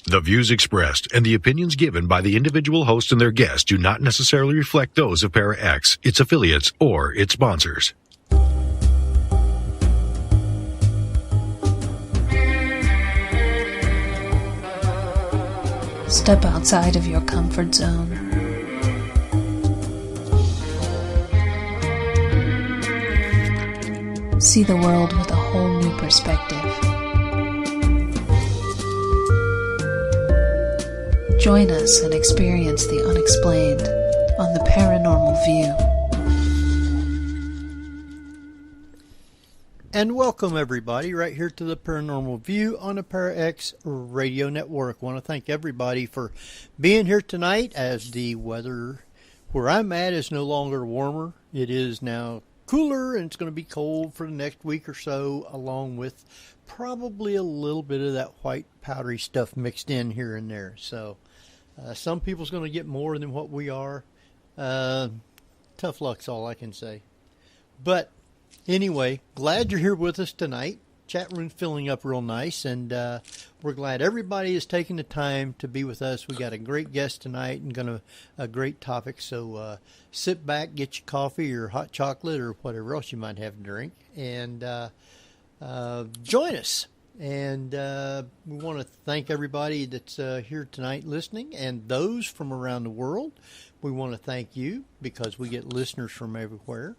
The views expressed and the opinions given by the individual host and their guests do not necessarily reflect those of Para X, its affiliates, or its sponsors. Step outside of your comfort zone. See the world with a whole new perspective. Join us and experience the unexplained on the Paranormal View. And welcome everybody right here to the Paranormal View on the Para X Radio Network. I want to thank everybody for being here tonight as the weather where I'm at is no longer warmer. It is now cooler and it's going to be cold for the next week or so, along with probably a little bit of that white powdery stuff mixed in here and there. So some people's going to get more than what we are. Tough luck's all I can say. But anyway, glad you're here with us tonight. Chat room's filling up real nice, and we're glad everybody is taking the time to be with us. We got a great guest tonight and a great topic. So sit back, get your coffee or hot chocolate or whatever else you might have to drink, and join us. And we want to thank everybody that's here tonight listening, and those from around the world. We want to thank you because we get listeners from everywhere.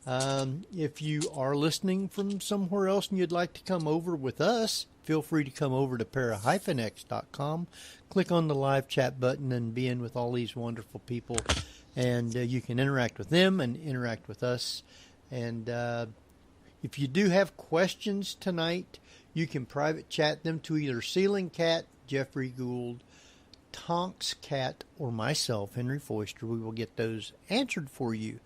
If you are listening from somewhere else and you'd like to come over with us, feel free to come over to para-x.com, click on the live chat button and be in with all these wonderful people. And you can interact with them and interact with us. And if you do have questions tonight, you can private chat them to either Ceiling Cat, Jeffrey Gould, Tonks Cat, or myself, Henry Foister. We will get those answered for you.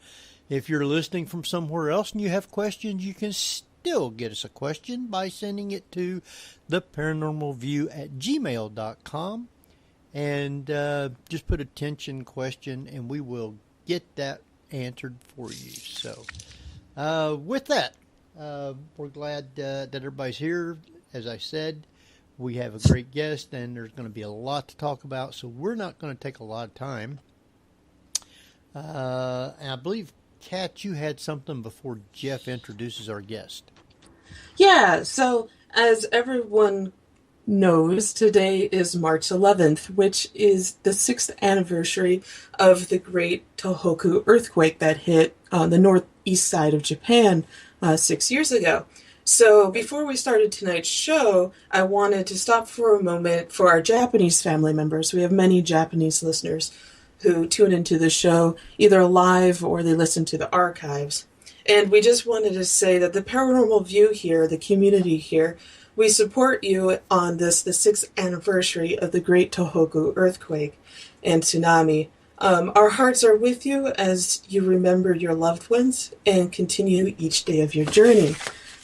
If you're listening from somewhere else and you have questions, you can still get us a question by sending it to theparanormalview@gmail.com. And just put attention question and we will get that answered for you. So with that, we're glad that everybody's here. As I said, we have a great guest and there's going to be a lot to talk about. So we're not going to take a lot of time. And I believe, Kat, you had something before Jeff introduces our guest. Yeah, so as everyone knows, today is March 11th, which is the 6th anniversary of the Great Tohoku earthquake that hit the northeast side of Japan 6 years ago. So before we started tonight's show, I wanted to stop for a moment for our Japanese family members. We have many Japanese listeners who tune into the show either live or they listen to the archives. And we just wanted to say that the Paranormal View here, the community here, we support you on the 6th anniversary of the Great Tohoku earthquake and tsunami. Our hearts are with you as you remember your loved ones and continue each day of your journey.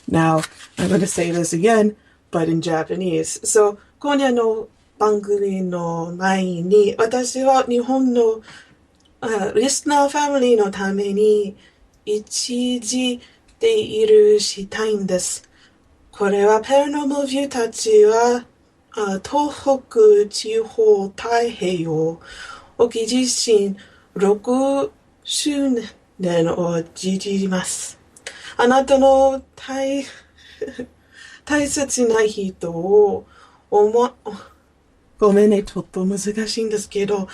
Now, I'm going to say this again, but in Japanese. So, 今夜の番組の前に、私は日本のリスナーファミリーのために一時で許したいんです。これは Paranormal View たちは東北地方太平洋沖地震6周年を実施します。あなたの大切な人をごめんね、ちょっと難しいんですけど、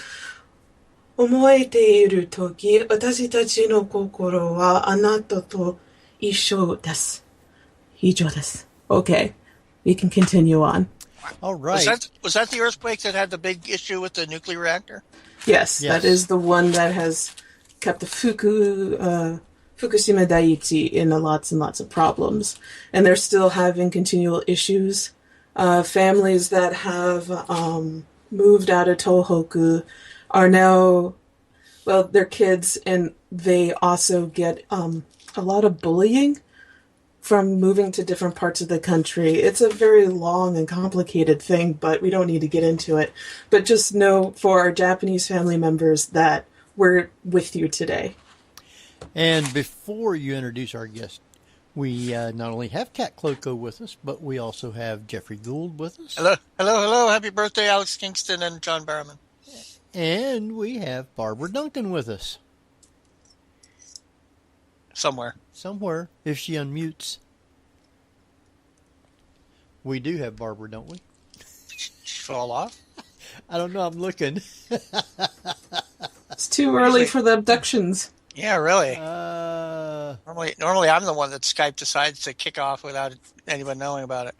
思えているとき、私たちの心はあなたと一緒です。以上です。Okay, we can continue on. All right. Was that the earthquake that had the big issue with the nuclear reactor? Yes, that is the one that has kept the Fukushima Daiichi in lots and lots of problems. And they're still having continual issues. Families that have moved out of Tohoku are now, well, they're kids, and they also get a lot of bullying from moving to different parts of the country. It's a very long and complicated thing, but we don't need to get into it. But just know for our Japanese family members that we're with you today. And before you introduce our guest, We not only have Cat Cloco with us, but we also have Jeffrey Gould with us. Hello, hello, hello. Happy birthday, Alex Kingston and John Barrowman. And we have Barbara Duncan with us. Somewhere. Somewhere, if she unmutes. We do have Barbara, don't we? She fall off? I don't know. I'm looking. It's too early for the abductions. Yeah, really. Normally I'm the one that Skype decides to kick off without anyone knowing about it.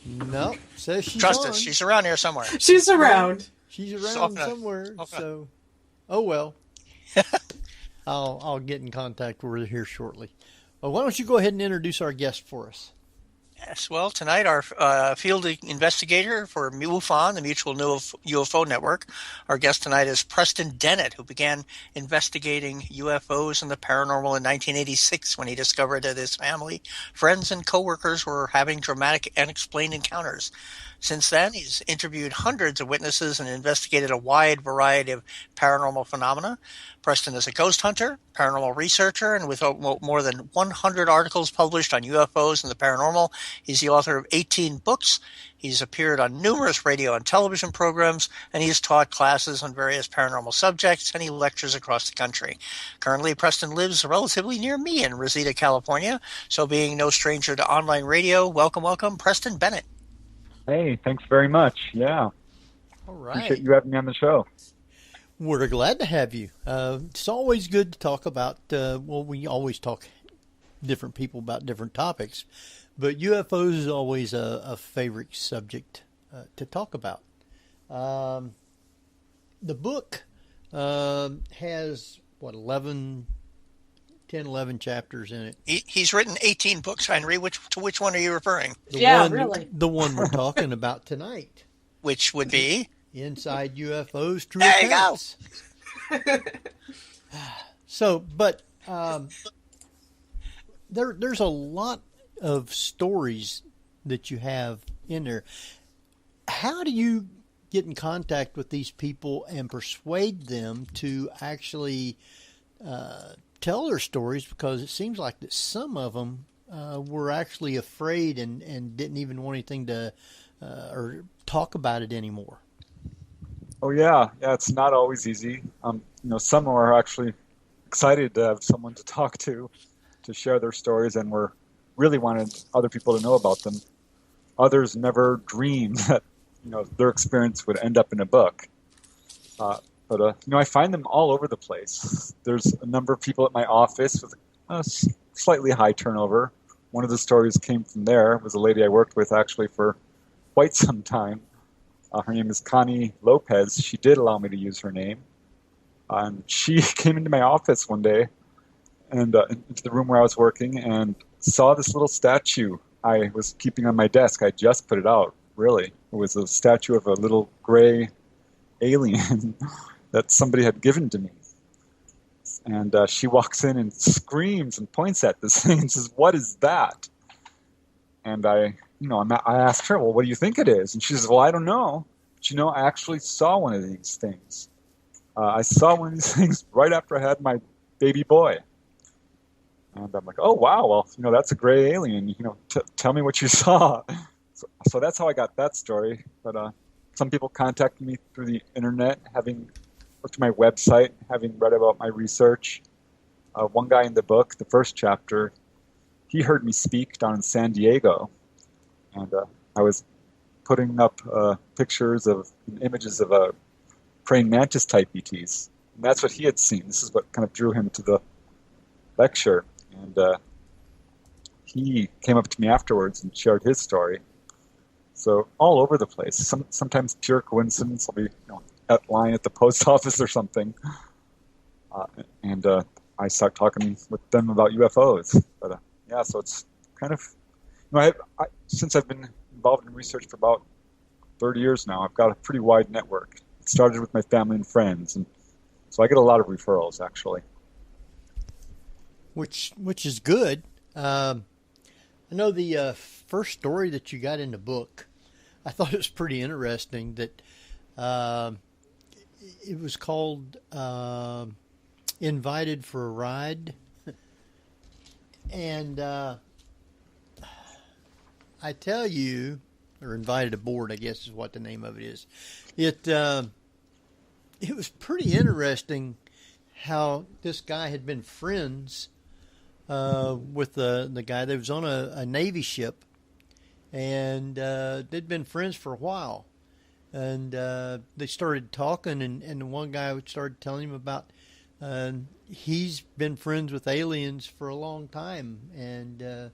No, says she's Trust on. us, she's around here somewhere. She's around. She's around somewhere. So, oh well. I'll get in contact with her here shortly. Well, why don't you go ahead and introduce our guest for us? Yes, well, tonight our field investigator for MUFON, the Mutual UFO Network, our guest tonight is Preston Bennett, who began investigating UFOs and the paranormal in 1986 when he discovered that his family, friends, and coworkers were having dramatic unexplained encounters. Since then, he's interviewed hundreds of witnesses and investigated a wide variety of paranormal phenomena. Preston is a ghost hunter, paranormal researcher, and with more than 100 articles published on UFOs and the paranormal, he's the author of 18 books. He's appeared on numerous radio and television programs, and he's taught classes on various paranormal subjects, and he lectures across the country. Currently, Preston lives relatively near me in Reseda, California, so being no stranger to online radio, welcome, Preston Bennett. Hey, thanks very much. Yeah. All right. Appreciate you having me on the show. We're glad to have you. It's always good to talk about, we always talk different people about different topics, but UFOs is always a favorite subject to talk about. The book has, 11 chapters in it. He's written 18 books, Henry. To which one are you referring? Really. The one we're talking about tonight. Which would be? Inside UFOs, True There you Accounts. So, but there's a lot of stories that you have in there. How do you get in contact with these people and persuade them to actually tell their stories? Because it seems like that some of them were actually afraid and didn't even want anything to or talk about it anymore. Oh yeah, it's not always easy. Some are actually excited to have someone to talk to share their stories, and were really wanted other people to know about them. Others never dreamed that their experience would end up in a book. But I find them all over the place. There's a number of people at my office with a slightly high turnover. One of the stories came from there. It was a lady I worked with actually for quite some time. Her name is Connie Lopez. She did allow me to use her name. And she came into my office one day and into the room where I was working and saw this little statue I was keeping on my desk. I just put it out, really. It was a statue of a little gray alien that somebody had given to me. And she walks in and screams and points at this thing and says, "What is that?" And I asked her, "Well, what do you think it is?" And she says, "Well, I don't know. But I actually saw one of these things. I saw one of these things right after I had my baby boy." And I'm like, "Oh, wow. Well, that's a gray alien. Tell me what you saw." So that's how I got that story. But some people contacted me through the internet, having looked at my website, having read about my research. One guy in the book, the first chapter, he heard me speak down in San Diego. And I was putting up pictures of images of praying mantis type ETs. And that's what he had seen. This is what kind of drew him to the lecture. And he came up to me afterwards and shared his story. So all over the place. Sometimes pure coincidence. I'll be at line at the post office or something. And I start talking with them about UFOs. But so it's kind of... since I've been involved in research for about 30 years now, I've got a pretty wide network. It started with my family and friends, and so I get a lot of referrals, actually. Which is good. I know the first story that you got in the book, I thought it was pretty interesting that it was called Invited for a Ride. And I tell you, or invited aboard, I guess is what the name of it is. It was pretty interesting how this guy had been friends with the guy that was on a Navy ship, and they'd been friends for a while. And they started talking, and one guy started telling him about he's been friends with aliens for a long time, and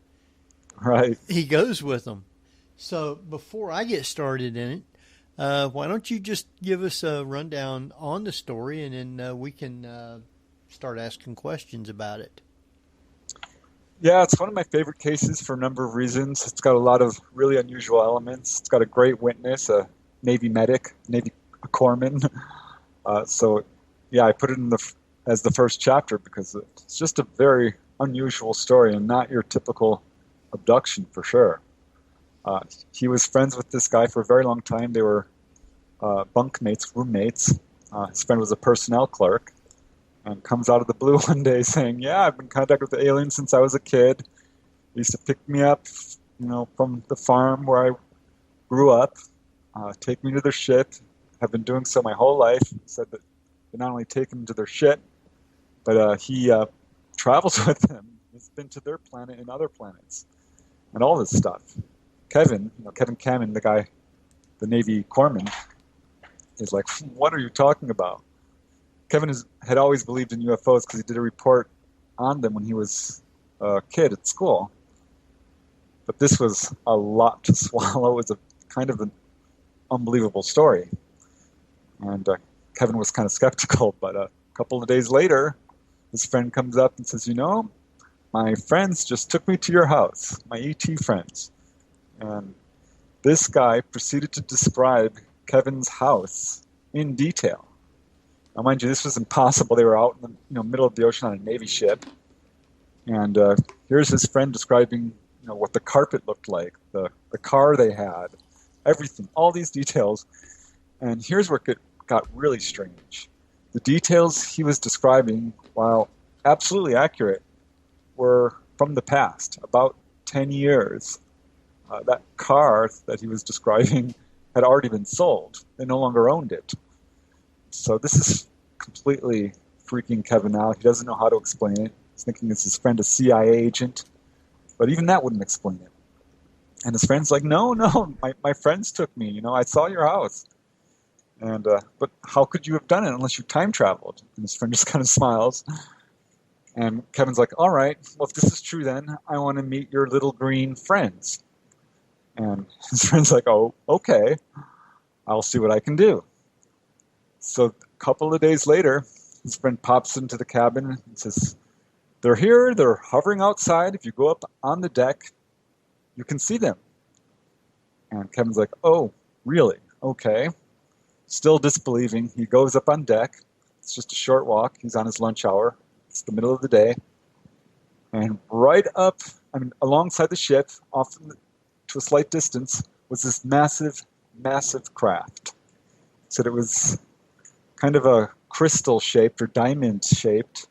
Right. he goes with them. So before I get started in it, why don't you just give us a rundown on the story, and then we can start asking questions about it. Yeah, it's one of my favorite cases for a number of reasons. It's got a lot of really unusual elements. It's got a great witness, a Navy medic, Navy corpsman. So, yeah, I put it in as the first chapter because it's just a very unusual story and not your typical abduction for sure. He was friends with this guy for a very long time. They were bunkmates, roommates. His friend was a personnel clerk, and comes out of the blue one day saying, "Yeah, I've been in contact with the aliens since I was a kid. They used to pick me up, from the farm where I grew up, take me to their ship. Have been doing so my whole life." He said that they not only take him to their ship, but he travels with them. He's been to their planet and other planets, and all this stuff. Kevin Cameron, the guy, the Navy corpsman, is like, "What are you talking about?" Kevin had always believed in UFOs because he did a report on them when he was a kid at school. But this was a lot to swallow. It was a kind of an unbelievable story. And Kevin was kind of skeptical, but a couple of days later, his friend comes up and says, "My friends just took me to your house, my ET friends." And this guy proceeded to describe Kevin's house in detail. Now, mind you, this was impossible. They were out in the middle of the ocean on a Navy ship. And here's his friend describing what the carpet looked like, the car they had, everything, all these details. And here's where it got really strange. The details he was describing, while absolutely accurate, were from the past, about 10 years. That car that he was describing had already been sold. They no longer owned it. So this is completely freaking Kevin out. He doesn't know how to explain it. He's thinking it's his friend, a CIA agent. But even that wouldn't explain it. And his friend's like, no, my friends took me. I saw your house. And but how could you have done it unless you time traveled? And his friend just kind of smiles. And Kevin's like, all right, well, if this is true then, I want to meet your little green friends. And his friend's like, oh, okay, I'll see what I can do. So a couple of days later, his friend pops into the cabin and says, "They're here, they're hovering outside. If you go up on the deck, you can see them." And Kevin's like, "Oh, really? Okay." Still disbelieving, he goes up on deck. It's just a short walk. He's on his lunch hour. It's the middle of the day. And right up, alongside the ship, off to a slight distance, was this massive, massive craft. Said it was kind of a crystal-shaped or diamond-shaped.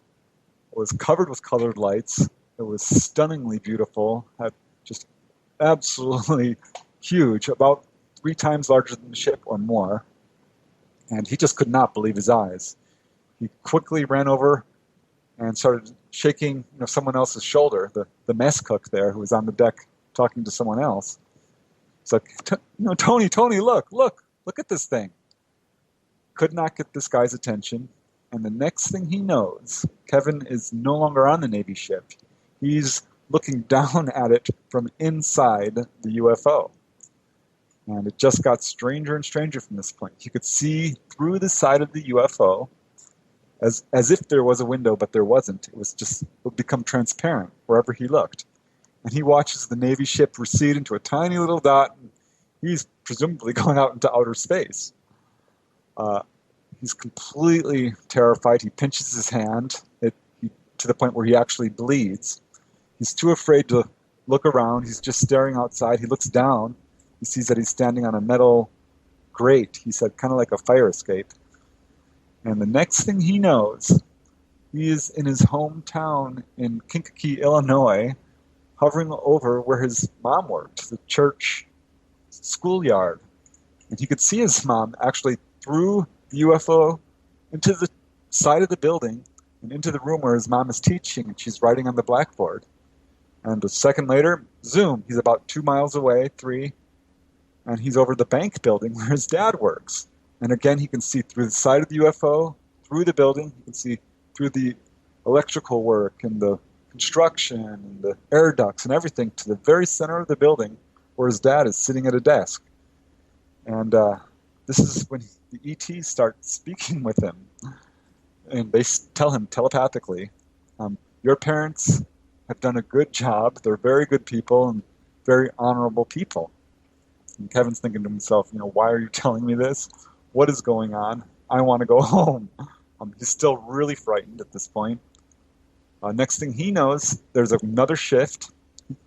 It was covered with colored lights. It was stunningly beautiful. Had just absolutely huge, about 3 times larger than the ship or more. And he just could not believe his eyes. He quickly ran over and started shaking someone else's shoulder, the mess cook there who was on the deck talking to someone else. It's like, Tony, look at this thing. Could not get this guy's attention. And the next thing he knows, Kevin is no longer on the Navy ship. He's looking down at it from inside the UFO. And it just got stranger and stranger from this point. He could see through the side of the UFO as if there was a window, but there wasn't. It would become transparent wherever he looked. And he watches the Navy ship recede into a tiny little dot. And he's presumably going out into outer space. He's completely terrified. He pinches his hand to the point where he actually bleeds. He's too afraid to look around. He's just staring outside. He looks down. He sees that he's standing on a metal grate, he said, kind of like a fire escape. And the next thing he knows, He is in his hometown in Kankakee, Illinois, hovering over where his mom worked, the church schoolyard. And he could see his mom actually through the UFO into the side of the building and into the room where his mom is teaching, and she's writing on the blackboard. And a second later, zoom, he's about 2 miles away, 3, and he's over the bank building where his dad works. And again, he can see through the side of the UFO, through the building, he can see through the electrical work and the construction and the air ducts and everything to the very center of the building where his dad is sitting at a desk. And this is when the ETs start speaking with him. And they tell him telepathically, your parents have done a good job. They're very good people and very honorable people. And Kevin's thinking to himself, why are you telling me this? What is going on? I want to go home. He's still really frightened at this point. Next thing he knows, there's another shift.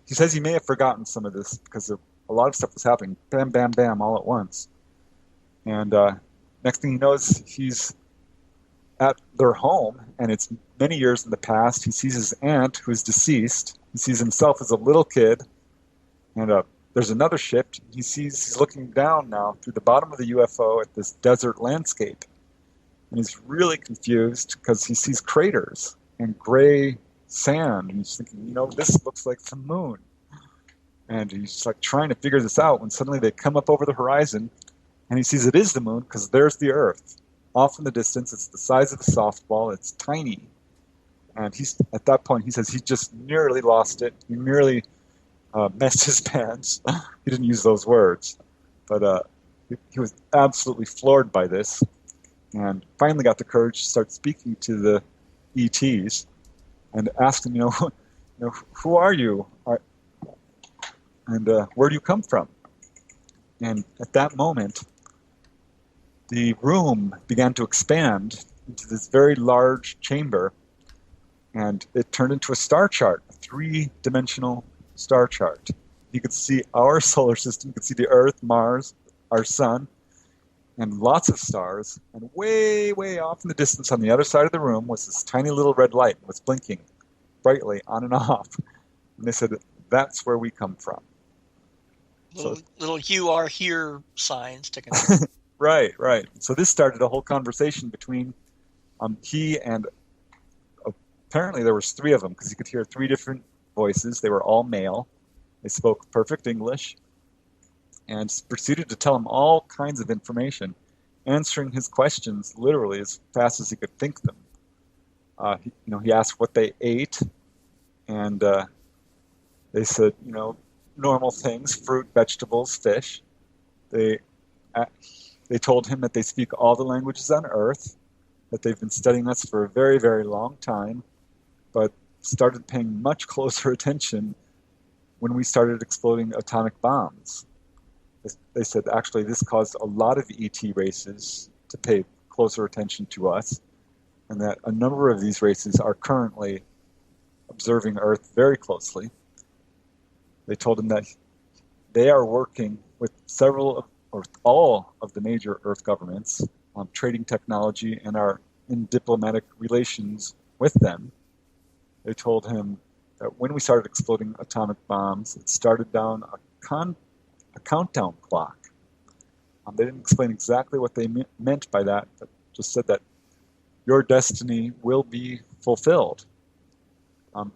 He says he may have forgotten some of this because a lot of stuff was happening. Bam, bam, bam, all at once. And next thing he knows, he's at their home, and it's many years in the past. He sees his aunt, who is deceased. He sees himself as a little kid. And there's another shift. He's looking down now through the bottom of the UFO at this desert landscape. And he's really confused because he sees craters and gray sand. And he's thinking, this looks like the moon. And he's like trying to figure this out when suddenly they come up over the horizon and he sees it is the moon because there's the Earth. Off in the distance, it's the size of a softball. It's tiny. And at that point, he says he just nearly lost it. He nearly messed his pants. He didn't use those words. But he was absolutely floored by this. And finally got the courage to start speaking to the ETs and asked them, who are you? And where do you come from? And at that moment, the room began to expand into this very large chamber, and it turned into a star chart, a 3-dimensional star chart. You could see our solar system, you could see the Earth, Mars, our sun, and lots of stars. And way, way off in the distance on the other side of the room was this tiny little red light. It was blinking brightly on and off. And they said, that's where we come from. Little you are here signs sticking Right. So this started a whole conversation between he and apparently there was 3 of them because you could hear 3 different voices. They were all male. They spoke perfect English and proceeded to tell him all kinds of information, answering his questions literally as fast as he could think them. He asked what they ate, and they said, normal things, fruit, vegetables, fish. They told him that they speak all the languages on Earth, that they've been studying us for a very, very long time, but started paying much closer attention when we started exploding atomic bombs. They said, actually, this caused a lot of ET races to pay closer attention to us, and that a number of these races are currently observing Earth very closely. They told him that they are working with all of the major Earth governments on trading technology and are in diplomatic relations with them. They told him that when we started exploding atomic bombs, it started down a countdown clock. They didn't explain exactly what they meant by that, but just said that your destiny will be fulfilled.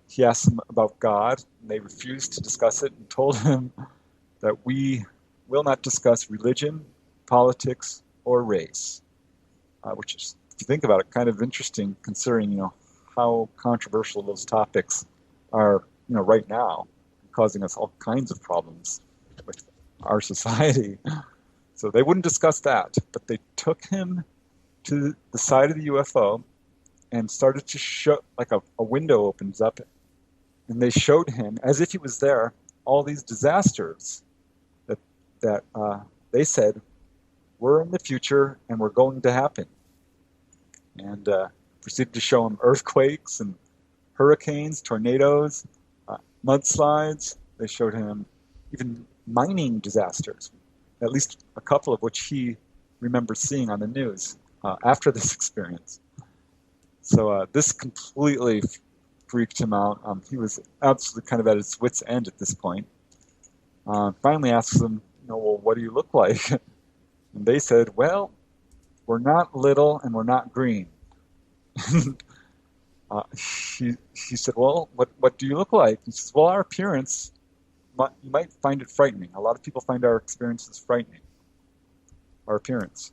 He asked them about God, and they refused to discuss it and told him that we will not discuss religion, politics, or race, which is, if you think about it, kind of interesting considering, how controversial those topics are, right now, causing us all kinds of problems with our society. So they wouldn't discuss that, but they took him to the side of the UFO and started to show, like a window opens up, and they showed him, as if he was there, all these disasters that they said were in the future and were going to happen. And proceeded to show him earthquakes and hurricanes, tornadoes, mudslides. They showed him even mining disasters, at least a couple of which he remembers seeing on the news after this experience. So this completely freaked him out. He was absolutely kind of at his wit's end at this point. Finally asks them, well, what do you look like? And they said, well, we're not little and we're not green. He said, well, what do you look like? He says, well, our appearance, you might find it frightening. A lot of people find our experiences frightening, our appearance.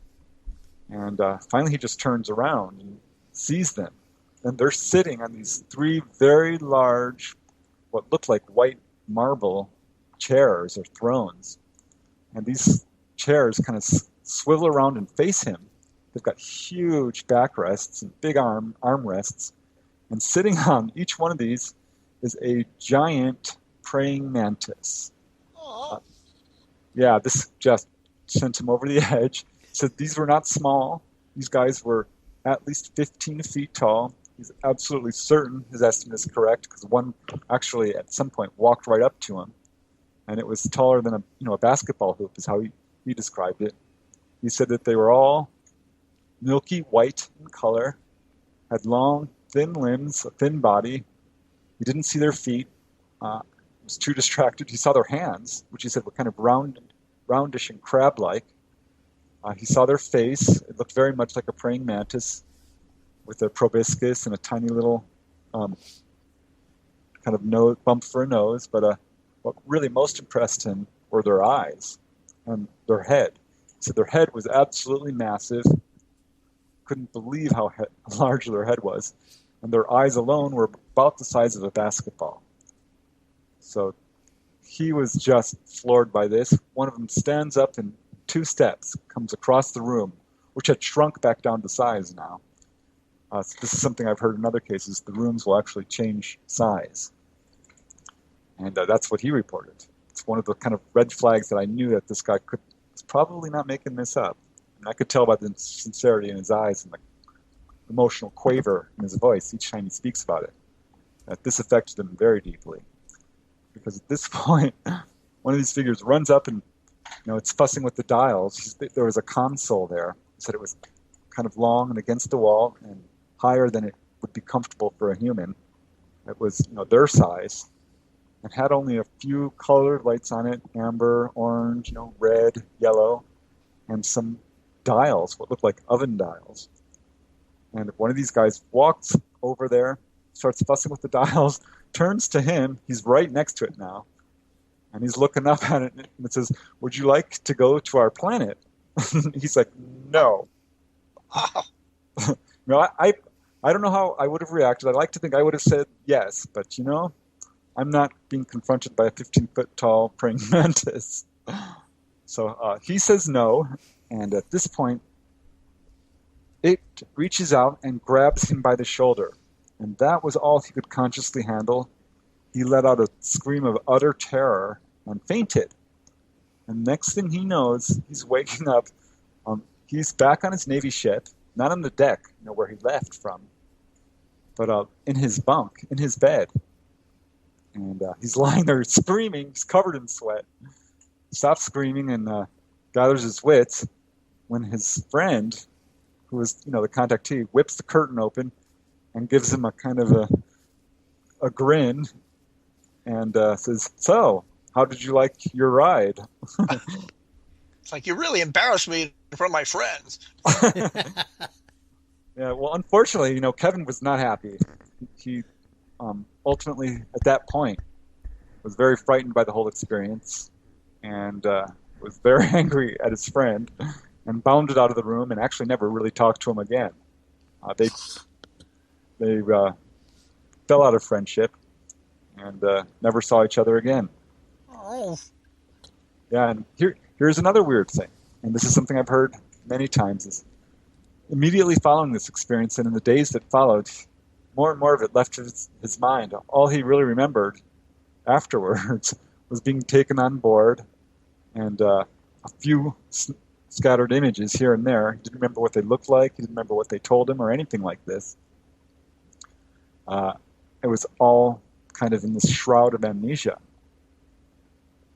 And finally he just turns around and sees them. And they're sitting on these 3 very large, what looked like white marble chairs or thrones. And these chairs kind of swivel around and face him. They've got huge backrests and big armrests. And sitting on each one of these is a giant praying mantis. This just sent him over the edge. He said these were not small. These guys were at least 15 feet tall. He's absolutely certain his estimate is correct because one actually at some point walked right up to him, and it was taller than a basketball hoop is how he described it. He said that they were all milky white in color, had long, thin limbs, a thin body. He didn't see their feet. Was too distracted. He saw their hands, which he said were kind of roundish and crab-like. He saw their face. It looked very much like a praying mantis with a proboscis and a tiny little kind of nose, bump for a nose. But what really most impressed him were their eyes and their head. He said their head was absolutely massive. Couldn't believe how large their head was. And their eyes alone were about the size of a basketball. So he was just floored by this. One of them stands up in 2 steps, comes across the room, which had shrunk back down to size now. So this is something I've heard in other cases. The rooms will actually change size. And that's what he reported. It's one of the kind of red flags that I knew that this guy was probably not making this up. And I could tell by the sincerity in his eyes and the emotional quaver in his voice each time he speaks about it, that this affected him very deeply. Because at this point, one of these figures runs up and, it's fussing with the dials. There was a console there. He said it was kind of long and against the wall and higher than it would be comfortable for a human. It was, their size and had only a few colored lights on it, amber, orange, red, yellow, and some dials, what looked like oven dials. And one of these guys walks over there, starts fussing with the dials, turns to him. He's right next to it now. And he's looking up at it, and it says, would you like to go to our planet? He's like, no. I don't know how I would have reacted. I'd like to think I would have said yes, but, I'm not being confronted by a 15-foot tall praying mantis. So he says no, and at this point, it reaches out and grabs him by the shoulder. And that was all he could consciously handle. He let out a scream of utter terror and fainted. And next thing he knows, he's waking up. He's back on his Navy ship, not on the deck, where he left from, but in his bunk, in his bed. And he's lying there screaming. He's covered in sweat. He stops screaming and gathers his wits when his friend, who was, the contactee, whips the curtain open and gives him a kind of a grin and says, so, how did you like your ride? It's like, you really embarrassed me in front of my friends. Yeah, well, unfortunately, Kevin was not happy. He ultimately, at that point, was very frightened by the whole experience and was very angry at his friend and bounded out of the room and actually never really talked to him again. They fell out of friendship and never saw each other again. Oh. Yeah, and here's another weird thing, and this is something I've heard many times, is immediately following this experience and in the days that followed, more and more of it left his mind. All he really remembered afterwards was being taken on board and a few scattered images here and there. He didn't remember what they looked like. He didn't remember what they told him or anything like this. It was all kind of in this shroud of amnesia.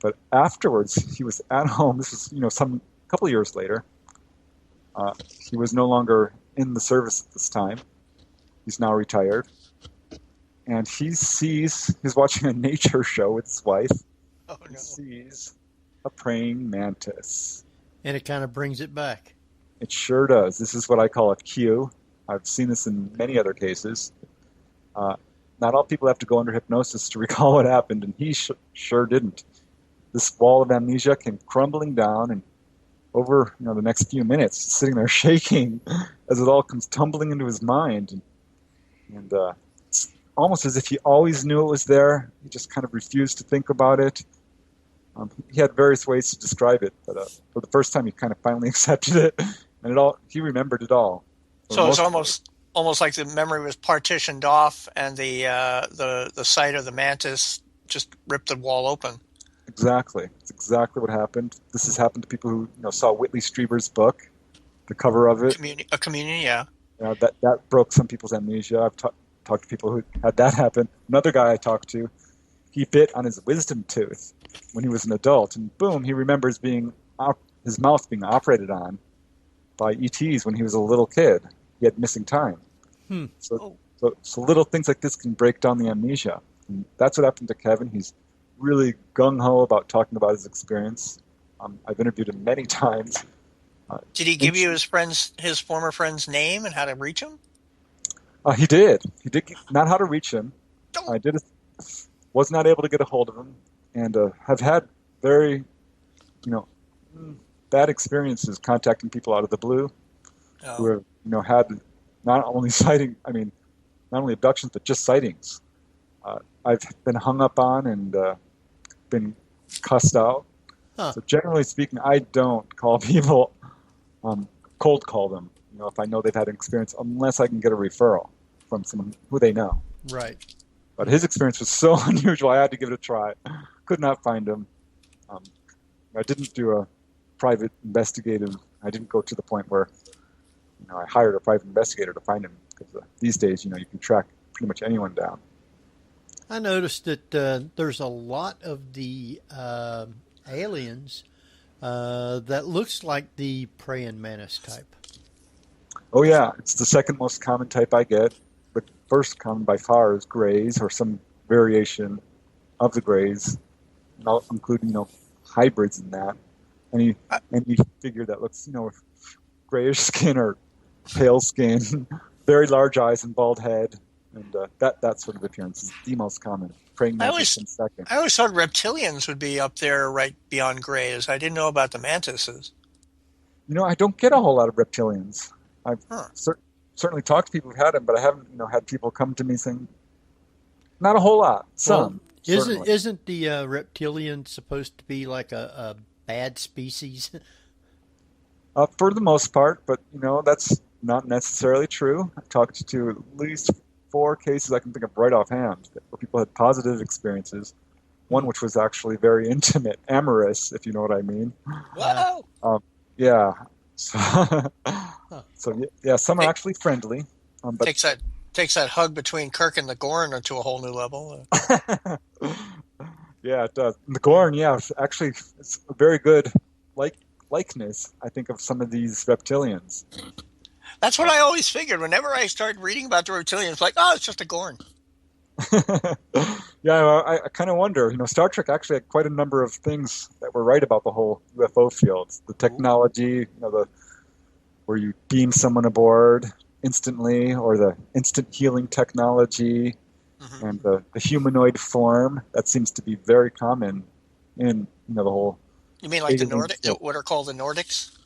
But afterwards, he was at home. This was, some couple of years later. He was no longer in the service at this time. He's now retired. And he's watching a nature show with his wife. Oh, He no. sees a praying mantis. And it kind of brings it back. It sure does. This is what I call a cue. I've seen this in many other cases. Not all people have to go under hypnosis to recall what happened, and he sure didn't. This wall of amnesia came crumbling down, and over the next few minutes, he's sitting there shaking as it all comes tumbling into his mind. And it's almost as if he always knew it was there. He just kind of refused to think about it. He had various ways to describe it, but for the first time, he kind of finally accepted it, and he remembered it all. So it's almost like the memory was partitioned off, and the sight of the mantis just ripped the wall open. Exactly. It's exactly what happened. This has happened to people who saw Whitley Strieber's book, the cover of it. A communion, yeah. That broke some people's amnesia. I've talked to people who had that happen. Another guy I talked to, he bit on his wisdom tooth when he was an adult, and boom, he remembers his mouth being operated on by ETs when he was a little kid. He had missing time. So little things like this can break down the amnesia. And that's what happened to Kevin. He's really gung-ho about talking about his experience. I've interviewed him many times. Did he give you his former friend's name and how to reach him? He did. He did not how to reach him. I was not able to get a hold of him, and have had very, bad experiences contacting people out of the blue who have, had not only abductions, but just sightings. I've been hung up on and been cussed out. Huh. So generally speaking, I don't call people, cold call them, if I know they've had an experience, unless I can get a referral from someone who they know. Right. But his experience was so unusual, I had to give it a try. Could not find him. I didn't do a private investigative. I didn't go to the point where, I hired a private investigator to find him. Because these days, you can track pretty much anyone down. I noticed that there's a lot of the aliens that looks like the praying mantis type. Oh yeah, it's the second most common type I get. The first common by far is grays or some variation of the grays, and I'll include hybrids in that. Any figure that looks with grayish skin or pale skin, very large eyes and bald head. And that sort of appearance is the most common. Praying mantis in second. I always thought reptilians would be up there right beyond grays. I didn't know about the mantises. I don't get a whole lot of reptilians. I've certainly talked to people who've had them, but I haven't had people come to me saying, not a whole lot. Some. Well, isn't the reptilian supposed to be like a bad species? For the most part, but that's not necessarily true. I've talked to at least 4 cases I can think of right offhand where people had positive experiences. One which was actually very intimate, amorous, if you know what I mean. Whoa! Yeah. So yeah, some are actually friendly. But takes that hug between Kirk and the Gorn to a whole new level. Yeah, it does. And the Gorn, actually, it's a very good likeness, I think, of some of these reptilians. That's what I always figured. Whenever I started reading about the reptilians, it's just a Gorn. Yeah, I kind of wonder. Star Trek actually had quite a number of things that were right about the whole UFO field. The technology, where you beam someone aboard instantly, or the instant healing technology, and the humanoid form that seems to be very common in the whole. You mean like the Nordic? What are called the Nordics?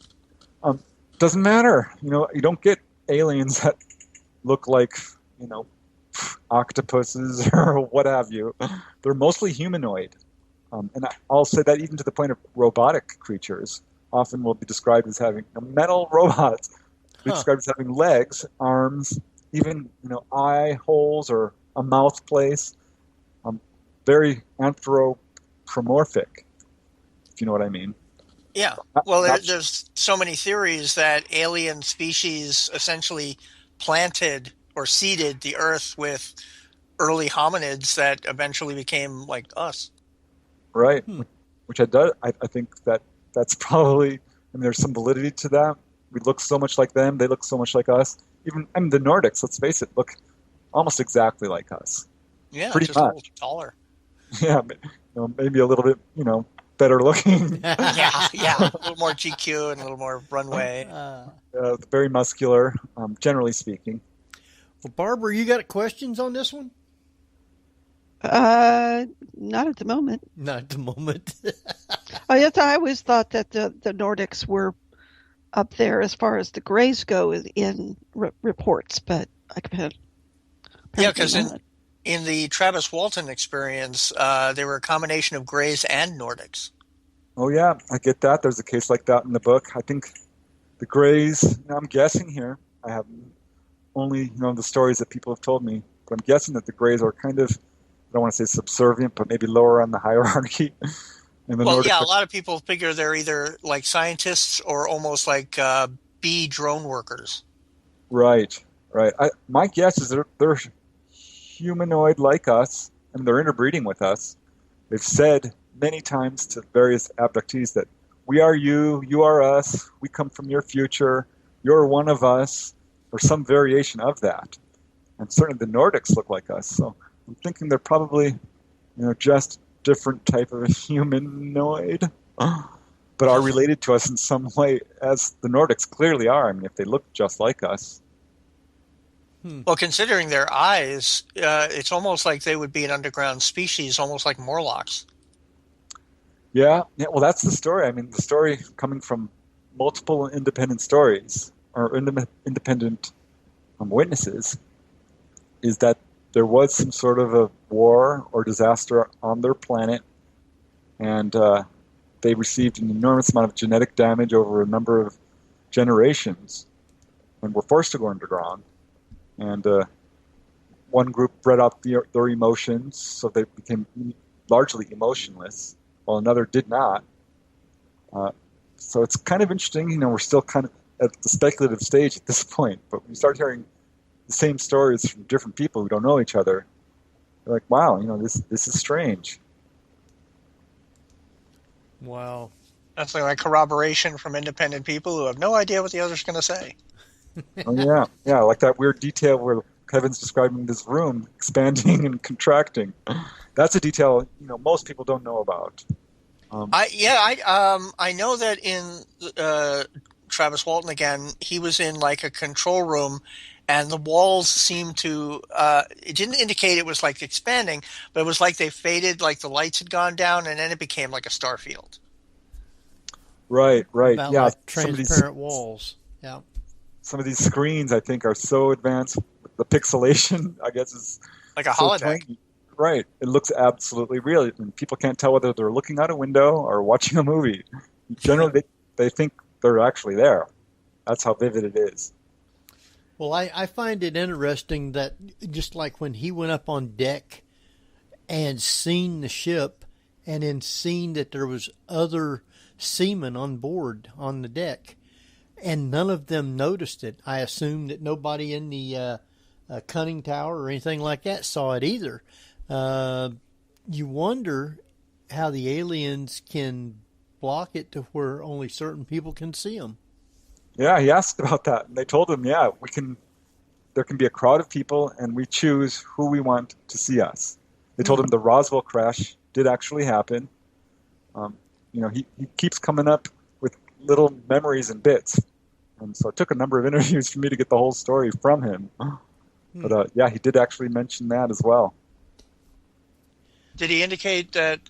Doesn't matter. You don't get aliens that look like octopuses or what have you. They're mostly humanoid, and I'll say that even to the point of robotic creatures often will be described as having metal robots. Be described as having legs, arms, even eye holes or a mouth place. Very anthropomorphic, if you know what I mean. Yeah. Well, there's so many theories that alien species essentially planted or seeded the Earth with early hominids that eventually became like us. Right. Which I think that's probably. There's some validity to that. We look so much like them; they look so much like us. Even the Nordics. Let's face it. Look almost exactly like us. Yeah, Pretty just a little much. taller. Yeah, but, maybe a little bit, better looking. Yeah, a little more GQ and a little more runway. Very muscular, generally speaking. Well, Barbara, you got questions on this one? Not at the moment. Not at the moment. Yes, I always thought that the Nordics were up there as far as the Greys go in reports, but Yeah, because in the Travis Walton experience, they were a combination of Greys and Nordics. Oh yeah, I get that. There's a case like that in the book. I think the Greys. I'm guessing here. I have only the stories that people have told me, but I'm guessing that the Greys are kind of, I don't want to say subservient, but maybe lower on the hierarchy. Well, yeah, a lot of people figure they're either like scientists or almost like bee drone workers. Right. My guess is they're humanoid like us, and they're interbreeding with us. They've said many times to various abductees that we are you, you are us, we come from your future, you're one of us, or some variation of that. And certainly the Nordics look like us, so I'm thinking they're probably, just different type of humanoid, but are related to us in some way, as the Nordics clearly are. I mean, if they look just like us. Well, considering their eyes, it's almost like they would be an underground species, almost like Morlocks. Yeah. Well, that's the story. I mean, the story coming from multiple independent stories or independent witnesses is that there was some sort of a war or disaster on their planet, and they received an enormous amount of genetic damage over a number of generations and were forced to go underground. And one group bred out their emotions, so they became largely emotionless, while another did not. So it's kind of interesting. We're still kind of at the speculative stage at this point, but when you start hearing the same stories from different people who don't know each other, you're like, wow, this is strange. Wow. That's like corroboration from independent people who have no idea what the other's going to say. Oh yeah, like that weird detail where Kevin's describing this room expanding and contracting. That's a detail most people don't know about. I know that in Travis Walton again, he was in like a control room, and the walls seemed to. It didn't indicate it was like expanding, but it was like they faded, like the lights had gone down, and then it became like a star field. Right. About Yeah, like transparent walls. Yeah. Some of these screens, I think, are so advanced. The pixelation, I guess, is like a so holodeck. tiny. Right. It looks absolutely real. I mean, people can't tell whether they're looking out a window or watching a movie. Generally, they think they're actually there. That's how vivid it is. Well, I find it interesting that just like when he went up on deck and seen the ship and then seen that there was other seamen on board on the deck, and none of them noticed it. I assume that nobody in the conning tower or anything like that saw it either. You wonder how the aliens can block it to where only certain people can see them. Yeah, he asked about that, and they told him, yeah, there can be a crowd of people, and we choose who we want to see us. They told him the Roswell crash did actually happen. He keeps coming up with little memories and bits. And so it took a number of interviews for me to get the whole story from him. But he did actually mention that as well. Did he indicate that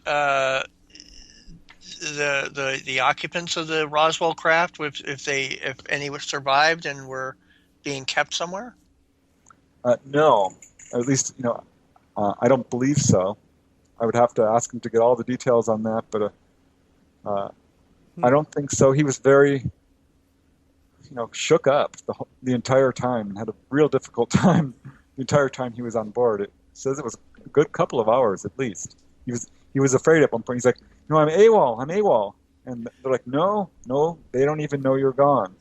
the occupants of the Roswell craft, if any were survived and were being kept somewhere? No, at least I don't believe so. I would have to ask him to get all the details on that, but I don't think so. He was very shook up the entire time and had a real difficult time the entire time he was on board. It says it was a good couple of hours at least. He was afraid at one point. He's like, "No, I'm AWOL," and they're like, "No, they don't even know you're gone."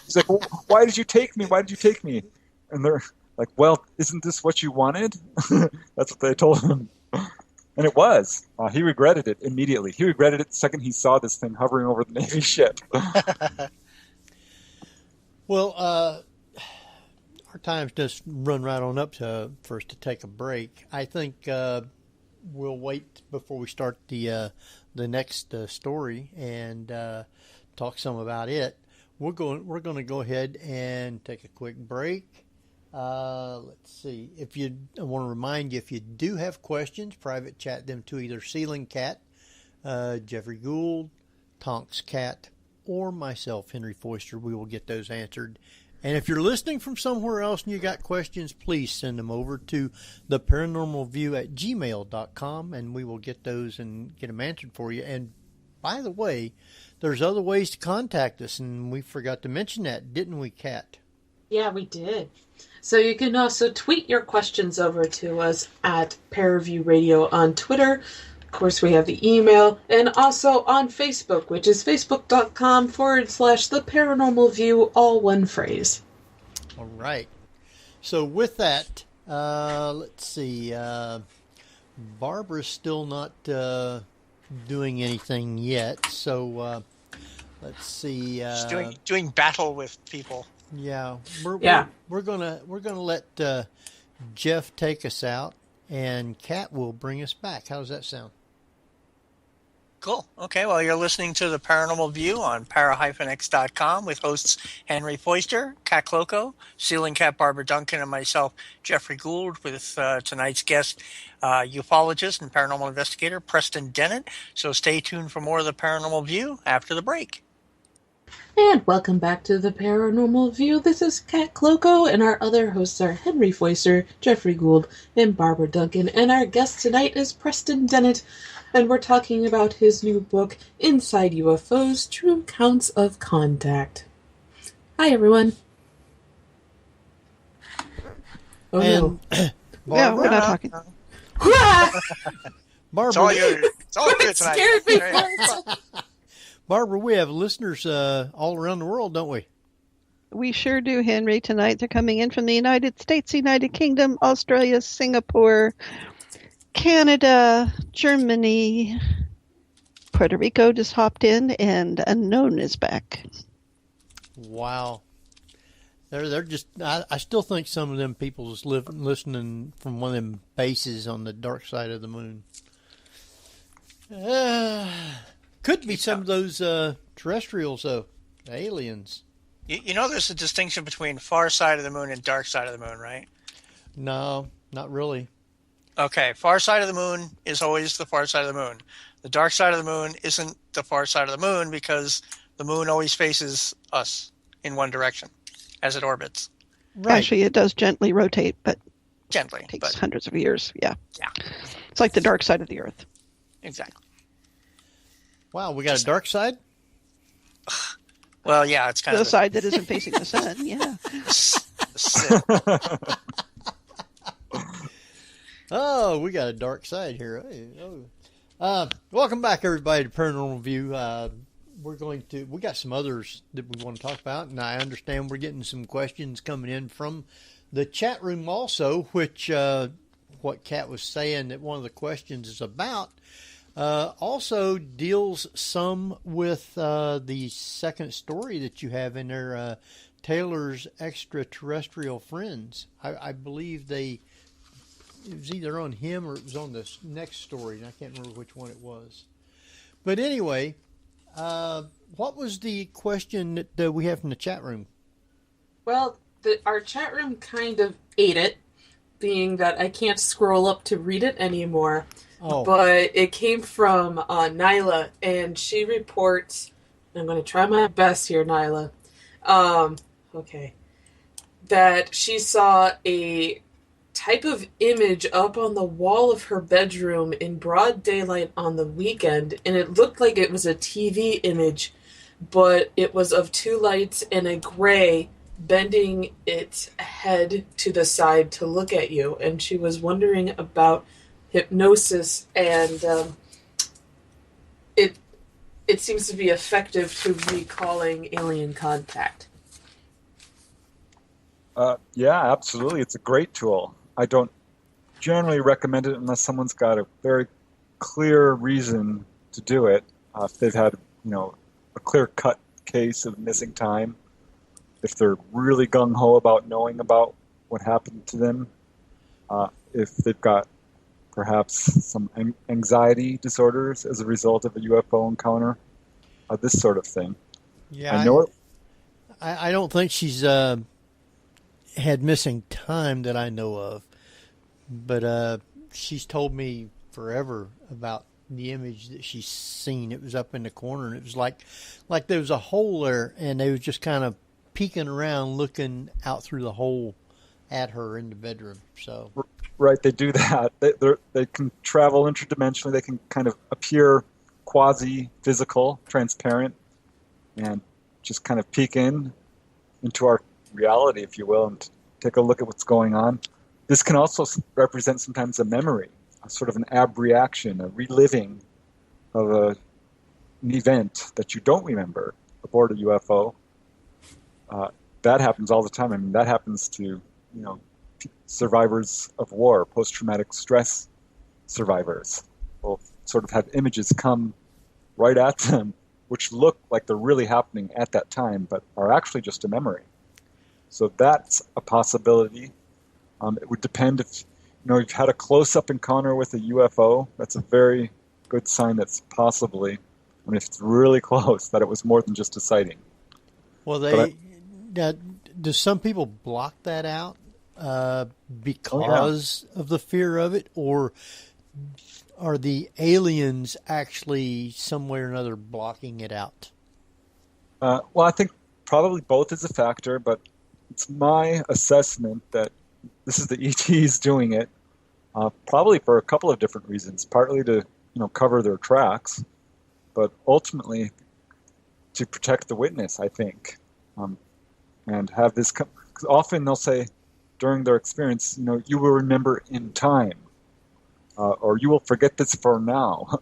He's like, well, "Why did you take me? And they're like, "Well, isn't this what you wanted?" That's what they told him. And it was. He regretted it immediately. He regretted it the second he saw this thing hovering over the Navy ship. Well, our times just run right on up for us to take a break. I think we'll wait before we start the next story and talk some about it. We're going to go ahead and take a quick break. Let's see. I want to remind you, if you do have questions, private chat them to either Ceiling Cat, Jeffrey Gould, Tonks Cat, or myself, Henry Foister. We will get those answered. And if you're listening from somewhere else and you got questions, please send them over to theparanormalview@gmail.com, and we will get those and get them answered for you. And by the way, there's other ways to contact us, and we forgot to mention that, didn't we, Kat? Yeah, we did. So you can also tweet your questions over to us at Paraview Radio on Twitter. Of course, we have the email, and also on Facebook, which is facebook.com/The Paranormal View, all one phrase. All right. So with that, let's see. Barbara's still not doing anything yet. So let's see. She's doing battle with people. Yeah, we're gonna let Jeff take us out, and Kat will bring us back. How does that sound? Cool. Okay, well, you're listening to The Paranormal View on para-x.com with hosts Henry Foister, Kat Cloco, Ceiling Cat Barbara Duncan, and myself, Jeffrey Gould, with tonight's guest, ufologist and paranormal investigator, Preston Bennett. So stay tuned for more of The Paranormal View after the break. And welcome back to The Paranormal View. This is Kat Cloco, and our other hosts are Henry Foister, Jeffrey Gould, and Barbara Duncan. And our guest tonight is Preston Bennett, and we're talking about his new book, Inside UFOs, True Counts of Contact. Hi, everyone. Oh, and yeah, we're not talking. Barbara, It's all good tonight. Scared me. Barbara, we have listeners all around the world, don't we? We sure do, Henry. Tonight they're coming in from the United States, United Kingdom, Australia, Singapore, Canada, Germany, Puerto Rico just hopped in, and Unknown is back. Wow. They're just. I still think some of them people just listening from one of them bases on the dark side of the moon. Could be some of those terrestrials, though. Aliens. You know there's a distinction between far side of the moon and dark side of the moon, right? No, not really. Okay, far side of the moon is always the far side of the moon. The dark side of the moon isn't the far side of the moon because the moon always faces us in one direction as it orbits. Right. Actually, it does gently rotate, but Gently. it takes But hundreds of years. Yeah. yeah, It's like the dark side of the Earth. exactly. Wow, we got a dark side? Well, yeah, it's kind The of side that isn't facing the sun, yeah. Oh, we got a dark side here. Welcome back, everybody, to Paranormal View. We got some others that we want to talk about, and I understand we're getting some questions coming in from the chat room also, which what Kat was saying that one of the questions is about. Also deals some with the second story that you have in there, Taylor's Extraterrestrial Friends. I believe it was either on him or it was on the next story, and I can't remember which one it was. But anyway, what was the question that we have from the chat room? Well, our chat room kind of ate it, being that I can't scroll up to read it anymore. Oh. But it came from Nyla, and she reports, I'm going to try my best here, Nyla, okay, that she saw a type of image up on the wall of her bedroom in broad daylight on the weekend, and it looked like it was a TV image, but it was of two lights and a gray bending its head to the side to look at you, and she was wondering about hypnosis, and it seems to be effective to recalling alien contact. Yeah, absolutely. It's a great tool. I don't generally recommend it unless someone's got a very clear reason to do it. If they've had, a clear-cut case of missing time, if they're really gung-ho about knowing about what happened to them, if they've got perhaps some anxiety disorders as a result of a UFO encounter, this sort of thing. Yeah, I know it. I don't think she's had missing time that I know of, but she's told me forever about the image that she's seen. It was up in the corner, and it was like there was a hole there, and they was just kind of peeking around, looking out through the hole at her in the bedroom. So, right, they do that. They can travel interdimensionally. They can kind of appear quasi-physical, transparent, and just kind of peek into our reality, if you will, and take a look at what's going on. This can also represent sometimes a memory, a sort of an abreaction, a reliving of an event that you don't remember aboard a UFO. That happens all the time. I mean, that happens to survivors of war, post-traumatic stress survivors. Will sort of have images come right at them, which look like they're really happening at that time, but are actually just a memory. So that's a possibility. It would depend if you've had a close-up encounter with a UFO. That's a very good sign that's possibly, if it's really close, that it was more than just a sighting. Well, do some people block that out because of the fear of it, or are the aliens actually somewhere or another blocking it out? Well, I think probably both is a factor, but it's my assessment that this is the ETs doing it, probably for a couple of different reasons. Partly to cover their tracks, but ultimately to protect the witness, I think, and have this. Because often they'll say during their experience, you will remember in time, or you will forget this for now,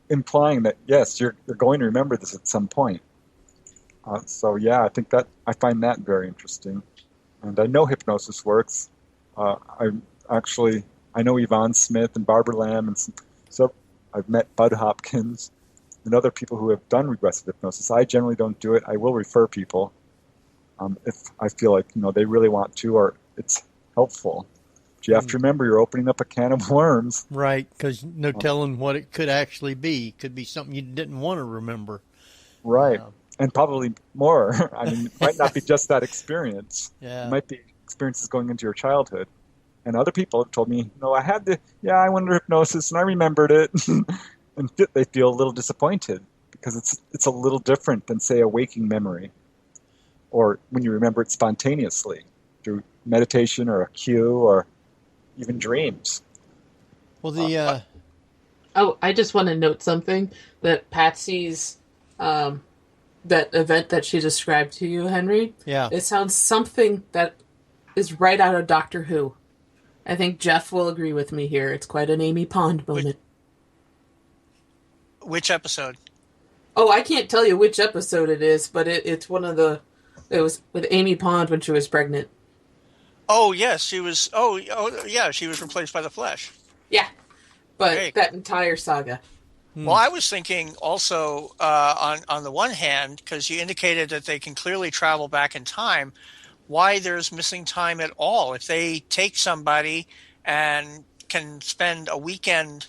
implying that yes, you're going to remember this at some point. So yeah, I find that very interesting, and I know hypnosis works. I know Yvonne Smith and Barbara Lamb, and so I've met Bud Hopkins and other people who have done regressive hypnosis. I generally don't do it. I will refer people if I feel like they really want to, or it's helpful. But you have to remember you're opening up a can of worms. Right, because no telling what it could actually be. It could be something you didn't want to remember. Right. And probably more. I mean, it might not be just that experience. Yeah. It might be experiences going into your childhood. And other people have told me, I went under hypnosis and I remembered it. And they feel a little disappointed because it's a little different than, say, a waking memory, or when you remember it spontaneously through meditation or a cue or even dreams. Well, I just want to note something, that Patsy's that event that she described to you, Henry. Yeah. It sounds something that is right out of Doctor Who. I think Jeff will agree with me here. It's quite an Amy Pond moment. Which episode? Oh, I can't tell you which episode it is, but it's one of the... It was with Amy Pond when she was pregnant. Oh, yes, she was... Oh, yeah, she was replaced by the Flesh. Yeah, but Great. That entire saga. Well, I was thinking also, on the one hand, because you indicated that they can clearly travel back in time, why there's missing time at all. If they take somebody and can spend a weekend,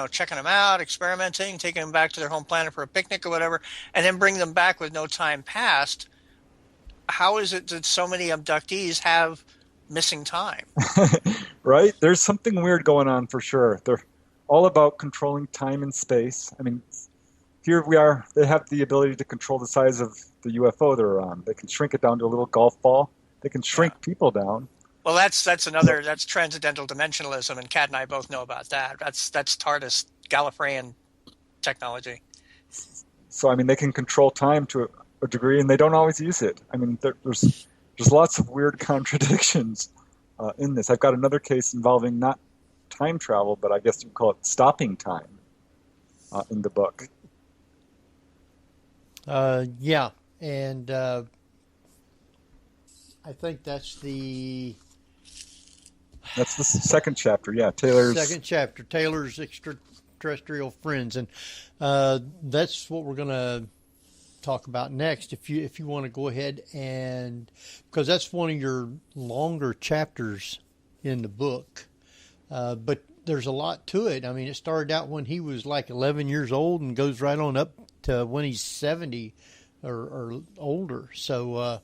checking them out, experimenting, taking them back to their home planet for a picnic or whatever, and then bring them back with no time passed, how is it that so many abductees have missing time? Right? There's something weird going on for sure. They're all about controlling time and space. I mean, here we are. They have the ability to control the size of the UFO they're on. They can shrink it down to a little golf ball. They can shrink people down. Well, that's transcendental dimensionalism, and Kat and I both know about that. That's TARDIS Gallifreyan technology. So I mean, they can control time to a degree, and they don't always use it. I mean, there's lots of weird contradictions in this. I've got another case involving not time travel, but I guess you would call it stopping time in the book. Yeah, and I think that's the second chapter. Yeah, Taylor's extraterrestrial friends, and that's what we're gonna talk about next. If you want to go ahead, and because that's one of your longer chapters in the book, but there's a lot to it. I mean, it started out when he was like 11 years old and goes right on up to when he's 70 or older. So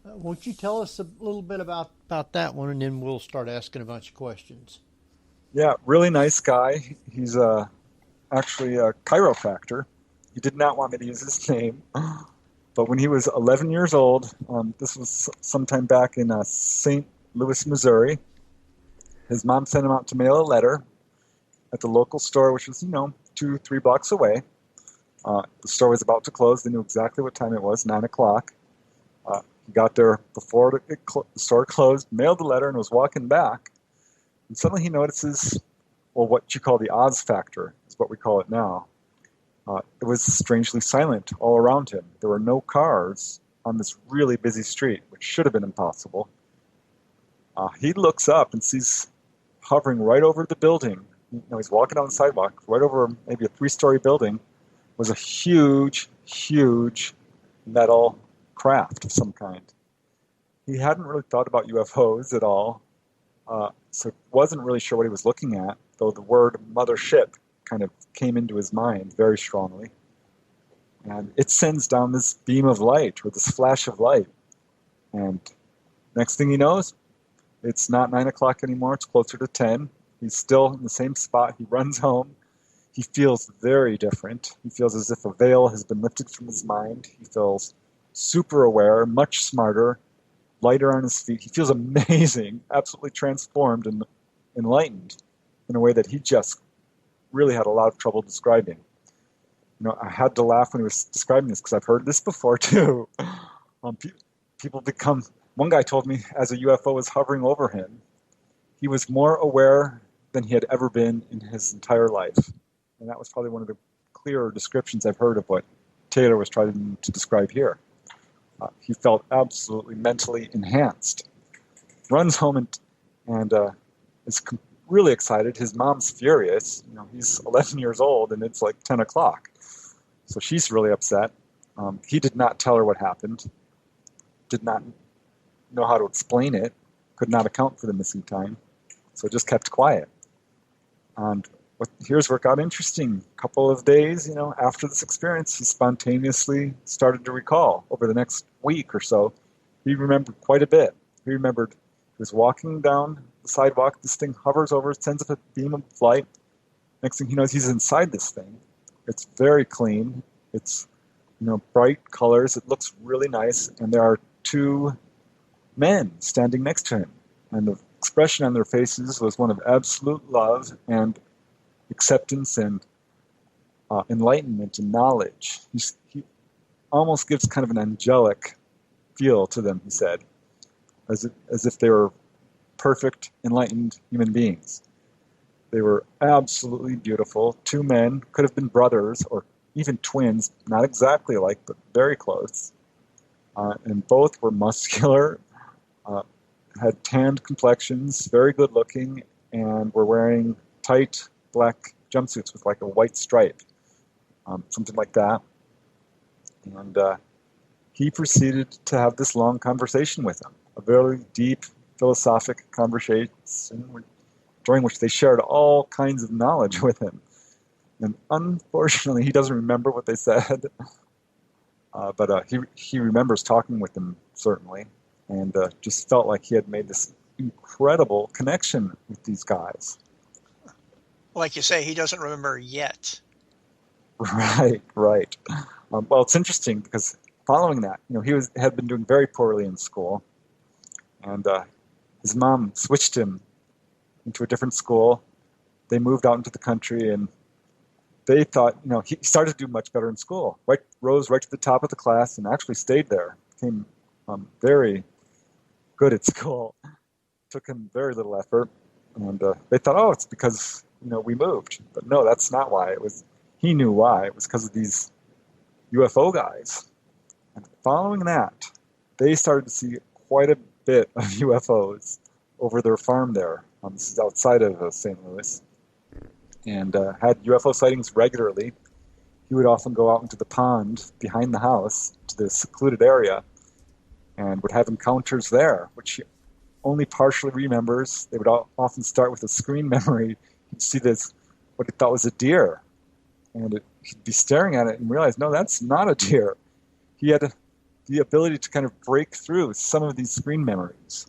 won't you tell us a little bit about that one, and then we'll start asking a bunch of questions. Yeah, really nice guy. He's actually a chiropractor. He did not want me to use his name. But when he was 11 years old, this was sometime back in St. Louis, Missouri, his mom sent him out to mail a letter at the local store, which was, 2-3 blocks away. The store was about to close. They knew exactly what time it was, 9 o'clock. He got there before the store closed, mailed the letter, and was walking back. And suddenly he notices, what you call the Oz factor is what we call it now. It was strangely silent all around him. There were no cars on this really busy street, which should have been impossible. He looks up and sees hovering right over the building. He's walking down the sidewalk, right over maybe a 3-story building, was a huge, huge metal craft of some kind. He hadn't really thought about UFOs at all, so wasn't really sure what he was looking at, though the word mothership kind of came into his mind very strongly. And it sends down this beam of light, or this flash of light. And next thing he knows, it's not 9 o'clock anymore, it's closer to 10. He's still in the same spot. He runs home. He feels very different. He feels as if a veil has been lifted from his mind. He feels super aware, much smarter, lighter on his feet. He feels amazing, absolutely transformed and enlightened in a way that he just really had a lot of trouble describing. I had to laugh when he was describing this because I've heard this before too. People become, one guy told me as a UFO was hovering over him, he was more aware than he had ever been in his entire life. And that was probably one of the clearer descriptions I've heard of what Taylor was trying to describe here. He felt absolutely mentally enhanced. Runs home and is really excited. His mom's furious. He's 11 years old and it's like 10 o'clock. So she's really upset. He did not tell her what happened. Did not know how to explain it. Could not account for the missing time. So just kept quiet. And here's where it got interesting. A couple of days, after this experience, he spontaneously started to recall over the next week or so. He remembered quite a bit. He remembered he was walking down the sidewalk. This thing hovers over, sends up a beam of light. Next thing he knows, he's inside this thing. It's very clean. It's, bright colors. It looks really nice. And there are 2 men standing next to him. And the expression on their faces was one of absolute love and acceptance and enlightenment and knowledge. He almost gives kind of an angelic feel to them, he said, as if they were perfect, enlightened human beings. They were absolutely beautiful. 2 men, could have been brothers or even twins, not exactly alike, but very close. And both were muscular, had tanned complexions, very good looking, and were wearing tight black jumpsuits with like a white stripe, something like that. And he proceeded to have this long conversation with him, a very deep philosophic conversation during which they shared all kinds of knowledge with him. And unfortunately, he doesn't remember what they said, but he remembers talking with them, certainly, and just felt like he had made this incredible connection with these guys. Like you say, he doesn't remember yet. Right. Well, it's interesting because following that, he had been doing very poorly in school, and his mom switched him into a different school. They moved out into the country, and they thought, he started to do much better in school. Rose right to the top of the class, and actually stayed there. Became very good at school. Took him very little effort, and they thought, it's because we moved. But no, that's not why. He knew why. It was because of these UFO guys. And following that, they started to see quite a bit of UFOs over their farm there. This is outside of St. Louis. And had UFO sightings regularly. he would often go out into the pond behind the house to the secluded area and would have encounters there, which he only partially remembers. They would often start with a screen memory. He'd see this, what he thought was a deer, and he'd be staring at it and realize, no, that's not a deer. He had the ability to kind of break through some of these screen memories,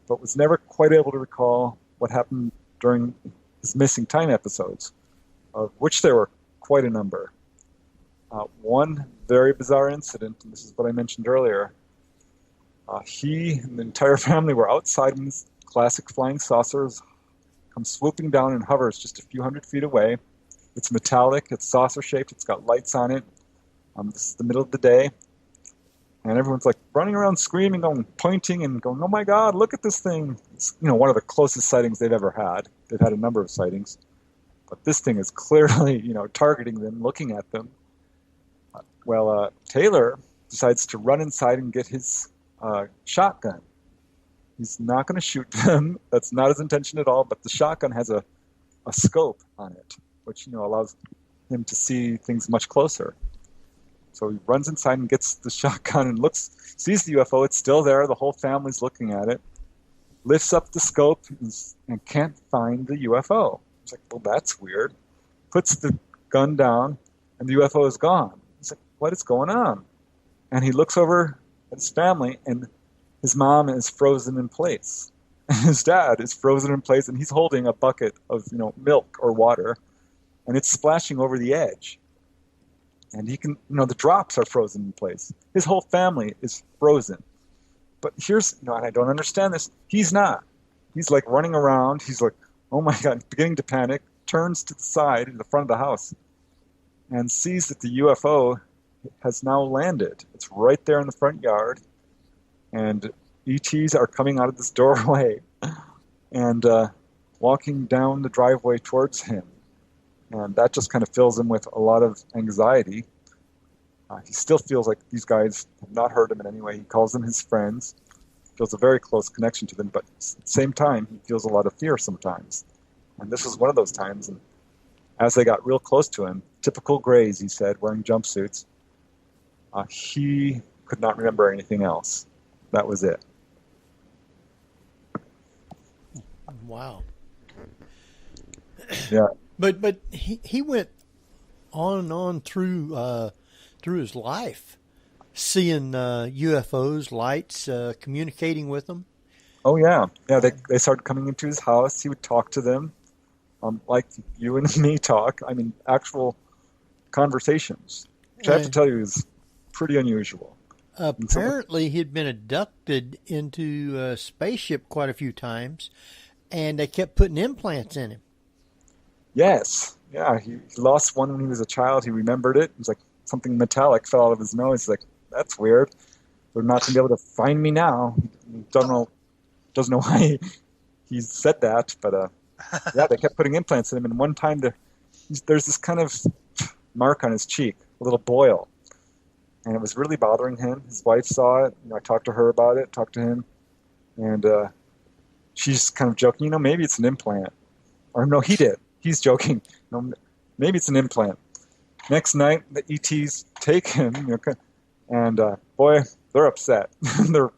but was never quite able to recall what happened during his missing time episodes, of which there were quite a number. One very bizarre incident, and this is what I mentioned earlier, he and the entire family were outside when these classic flying saucers come swooping down and hovers just a few hundred feet away. It's metallic, it's saucer-shaped, it's got lights on it. This is the middle of the day, and everyone's like running around screaming, pointing and going, oh my God, look at this thing. It's, one of the closest sightings they've ever had. They've had a number of sightings, but this thing is clearly, targeting them, looking at them. Taylor decides to run inside and get his shotgun. He's not going to shoot them. That's not his intention at all, but the shotgun has a scope on it, which allows him to see things much closer. So he runs inside and gets the shotgun and sees the UFO. It's still there. The whole family's looking at it. Lifts up the scope and can't find the UFO. He's like, well, that's weird. Puts the gun down, and the UFO is gone. He's like, what is going on? And he looks over at his family, and his mom is frozen in place. And his dad is frozen in place, and he's holding a bucket of milk or water, and it's splashing over the edge. And he can, the drops are frozen in place. His whole family is frozen. But here's, and I don't understand this, he's not. He's like running around. He's like, oh my God, beginning to panic, turns to the side in the front of the house and sees that the UFO has now landed. It's right there in the front yard. And ETs are coming out of this doorway and walking down the driveway towards him. And that just kind of fills him with a lot of anxiety. He still feels like these guys have not hurt him in any way. He calls them his friends, feels a very close connection to them, but at the same time, he feels a lot of fear sometimes. And this was one of those times. And as they got real close to him, typical Greys, he said, wearing jumpsuits, he could not remember anything else. That was it. Wow. Yeah. But he went on and on through his life, seeing UFOs, lights, communicating with them. Oh yeah. They started coming into his house. He would talk to them, like you and me talk. I mean, actual conversations, which I have to tell you is pretty unusual. Apparently, he'd been abducted into a spaceship quite a few times, and they kept putting implants in him. Yes. Yeah, he lost one when he was a child. He remembered it. It was like something metallic fell out of his nose. He's like, that's weird. They're not going to be able to find me now. Doesn't know why he said that, but yeah, they kept putting implants in him. And one time there's this kind of mark on his cheek, a little boil. And it was really bothering him. His wife saw it. I talked to her about it, talked to him. And she's kind of joking, maybe it's an implant. Or no, he did. He's joking. No, maybe it's an implant. Next night, the ETs take him, and boy, they're upset. they're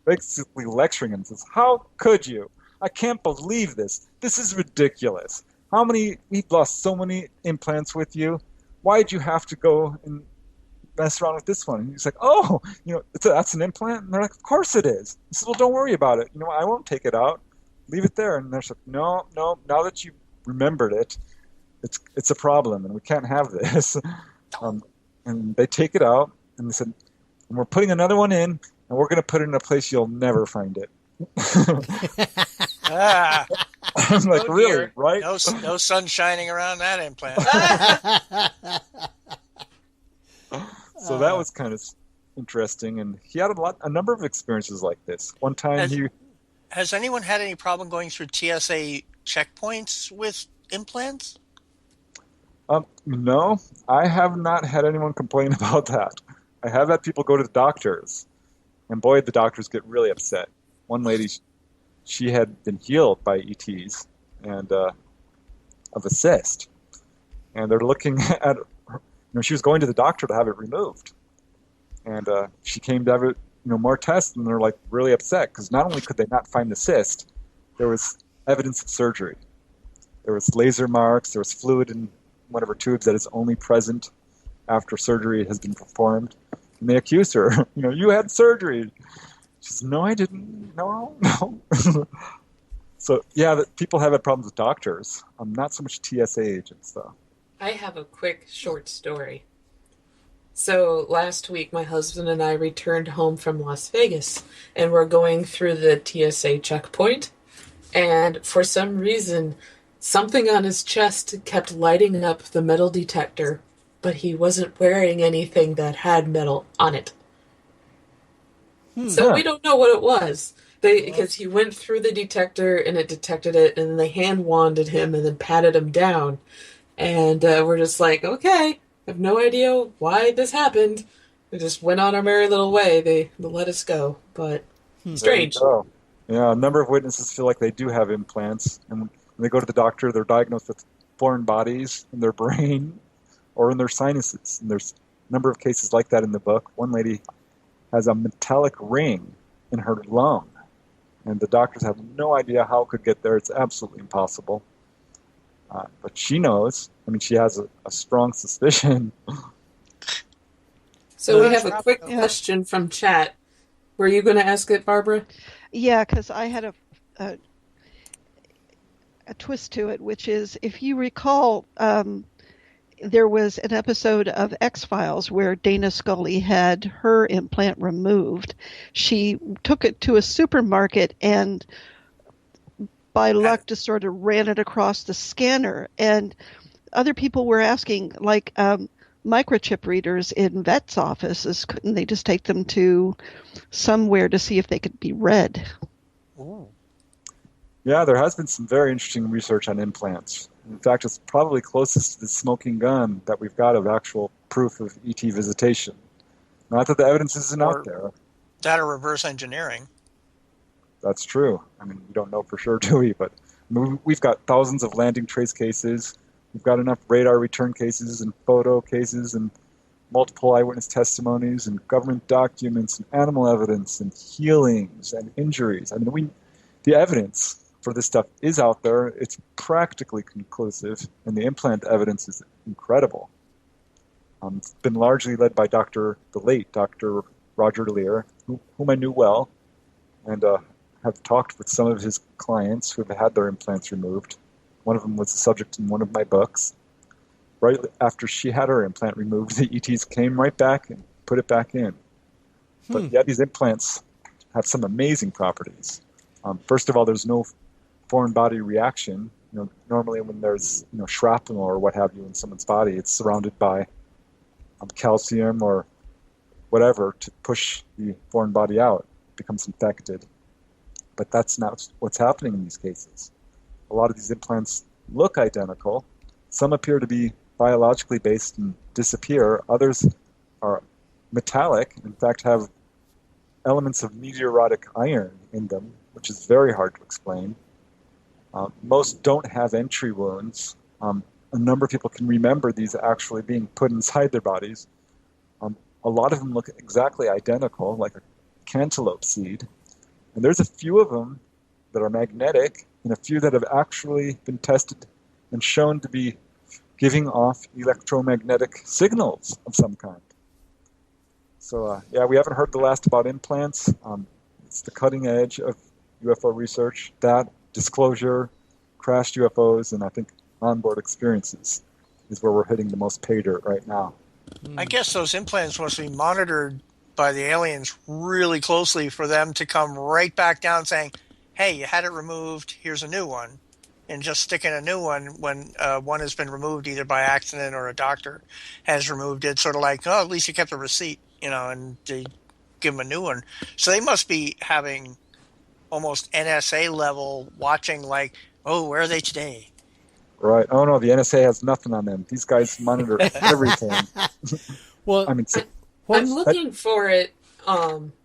basically lecturing him. Says, "How could you? I can't believe this. This is ridiculous. We've lost so many implants with you. Why'd you have to go and mess around with this one?" And he's like, "Oh, that's an implant." And they're like, "Of course it is." He says, "Well, don't worry about it. I won't take it out. Leave it there." And they're like, "No. Now that you remembered it, it's a problem, and we can't have this." And they take it out, and they said, "And we're putting another one in, and we're going to put it in a place you'll never find it." I'm like, really, dear. Right? No sun shining around that implant. So that was kind of interesting, and he had a number of experiences like this. One time Has anyone had any problem going through TSA checkpoints with implants? No, I have not had anyone complain about that. I have had people go to the doctors, and boy, the doctors get really upset. One lady, she had been healed by ETs and of a cyst, and they're looking at she was going to the doctor to have it removed. And she came to have it, more tests, and they're like really upset because not only could they not find the cyst, there was evidence of surgery. There was laser marks, there was fluid in one of her tubes that is only present after surgery has been performed. And they accused her, you had surgery. She says, no, I didn't. No. So, yeah, people have had problems with doctors. Not so much TSA agents, though. I have a quick, short story. So last week, my husband and I returned home from Las Vegas, and we're going through the TSA checkpoint. And for some reason, something on his chest kept lighting up the metal detector, but he wasn't wearing anything that had metal on it. So we don't know what it was. Because he went through the detector and it detected it, and then they hand wanded him and then patted him down. And we're just like, okay, I have no idea why this happened. We just went on our merry little way. They let us go, but strange. Yeah, a number of witnesses feel like they do have implants, and when they go to the doctor, they're diagnosed with foreign bodies in their brain or in their sinuses. And there's a number of cases like that in the book. One lady has a metallic ring in her lung, and the doctors have no idea how it could get there. It's absolutely impossible. But she knows. She has a strong suspicion. So we have a quick question from chat. Were you going to ask it, Barbara? Yeah, because I had a twist to it, which is, if you recall, there was an episode of X-Files where Dana Scully had her implant removed. She took it to a supermarket and by luck just sort of ran it across the scanner. And other people were asking, like microchip readers in vets' offices, couldn't they just take them to somewhere to see if they could be read? Ooh. Yeah, there has been some very interesting research on implants. In fact, it's probably closest to the smoking gun that we've got of actual proof of ET visitation. Not that the evidence isn't out there. That or reverse engineering. That's true. We don't know for sure, do we? But we've got thousands of landing trace cases. We've got enough radar return cases and photo cases and multiple eyewitness testimonies and government documents and animal evidence and healings and injuries. The evidence for this stuff is out there. It's practically conclusive, and the implant evidence is incredible. It's been largely led by the late Dr. Roger Lear, whom I knew well, and have talked with some of his clients who have had their implants removed. One of them was the subject in one of my books. Right after she had her implant removed, the ETs came right back and put it back in. But yeah, these implants have some amazing properties. First of all, there's no foreign body reaction. Normally when there's shrapnel or what have you in someone's body, it's surrounded by calcium or whatever to push the foreign body out. It becomes infected. But that's not what's happening in these cases. A lot of these implants look identical. Some appear to be biologically based and disappear. Others are metallic, in fact have elements of meteoritic iron in them, which is very hard to explain. Most don't have entry wounds. A number of people can remember these actually being put inside their bodies. A lot of them look exactly identical, like a cantaloupe seed. And there's a few of them that are magnetic and a few that have actually been tested and shown to be giving off electromagnetic signals of some kind. So, we haven't heard the last about implants. It's the cutting edge of UFO research. That, disclosure, crashed UFOs, and I think onboard experiences is where we're hitting the most pay dirt right now. I guess those implants must be monitored by the aliens really closely for them to come right back down saying, hey, you had it removed, here's a new one. And just sticking a new one when one has been removed either by accident or a doctor has removed it, sort of like, oh, at least you kept a receipt, and they give them a new one. So they must be having almost NSA level watching, like, oh, where are they today? Right. Oh, no, the NSA has nothing on them. These guys monitor everything. Well, I'm looking for it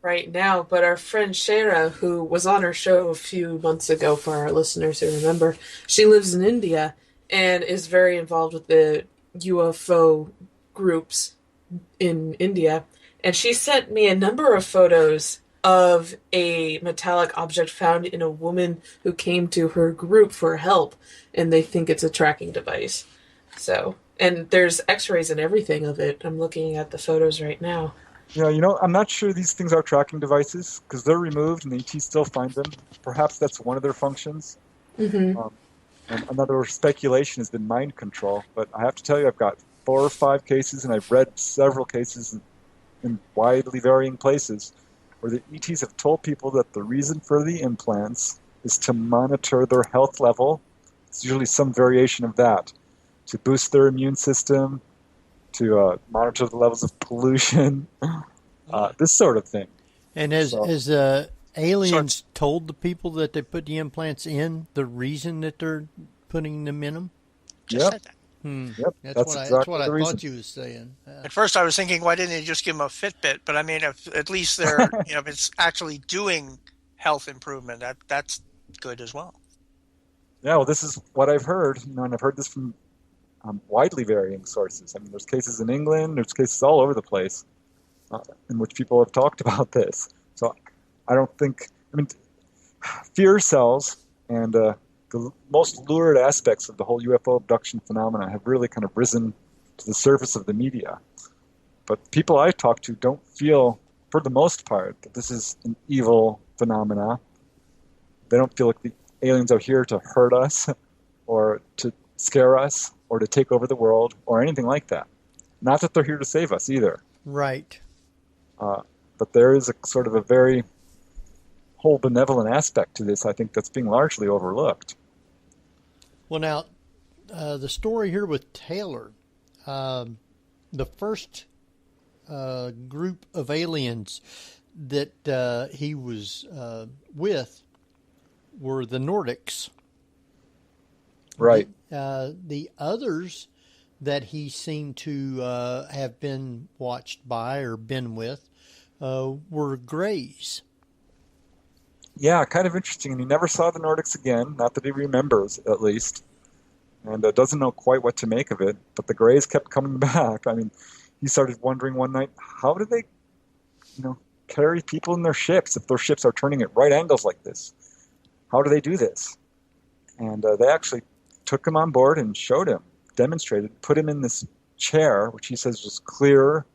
right now, but our friend Shara, who was on our show a few months ago for our listeners who remember, she lives in India and is very involved with the UFO groups in India, and she sent me a number of photos of a metallic object found in a woman who came to her group for help, and they think it's a tracking device. So, and there's x-rays and everything of it. I'm looking at the photos right now. Yeah, I'm not sure these things are tracking devices because they're removed and the ET still find them. Perhaps that's one of their functions. Mm-hmm. And another speculation has been mind control. But I have to tell you, I've got 4 or 5 cases, and I've read several cases in widely varying places where the ETs have told people that the reason for the implants is to monitor their health level. It's usually some variation of that, to boost their immune system, to monitor the levels of pollution, this sort of thing. And has aliens told the people that they put the implants in the reason that they're putting them in them? Just said that. Yep, That's what I thought you was saying. At first, I was thinking, why didn't they just give them a Fitbit? But I mean, if at least they're, if it's actually doing health improvement, that's good as well. Yeah, well, this is what I've heard, and I've heard this from widely varying sources. I mean, there's cases in England, there's cases all over the place in which people have talked about this. So I don't think, fear sells, and the most lurid aspects of the whole UFO abduction phenomena have really kind of risen to the surface of the media. But people I talk to don't feel, for the most part, that this is an evil phenomena. They don't feel like the aliens are here to hurt us or to scare us or to take over the world or anything like that. Not that they're here to save us either. Right. But there is a sort of a very whole benevolent aspect to this, I think, that's being largely overlooked. Well, now, the story here with Taylor, the first group of aliens that he was with were the Nordics. Right. The others that he seemed to have been watched by or been with were Greys. Yeah, kind of interesting. And he never saw the Nordics again, not that he remembers, at least, and doesn't know quite what to make of it. But the Greys kept coming back. I mean, he started wondering one night, how do they, carry people in their ships if their ships are turning at right angles like this? How do they do this? And they actually took him on board and showed him, demonstrated, put him in this chair, which he says was clear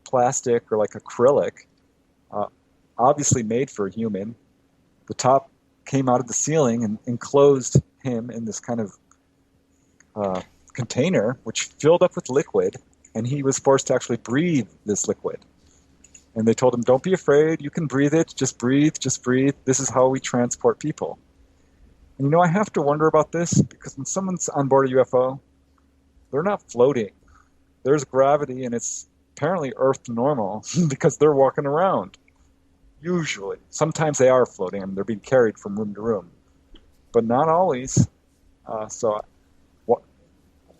plastic or like acrylic, obviously made for a human. The top came out of the ceiling and enclosed him in this kind of container, which filled up with liquid, and he was forced to actually breathe this liquid. And they told him, don't be afraid, you can breathe it, just breathe, this is how we transport people. And I have to wonder about this, because when someone's on board a UFO, they're not floating. There's gravity, and it's apparently Earth normal, because they're walking around. Usually. Sometimes they are floating, and they're being carried from room to room. But not always. So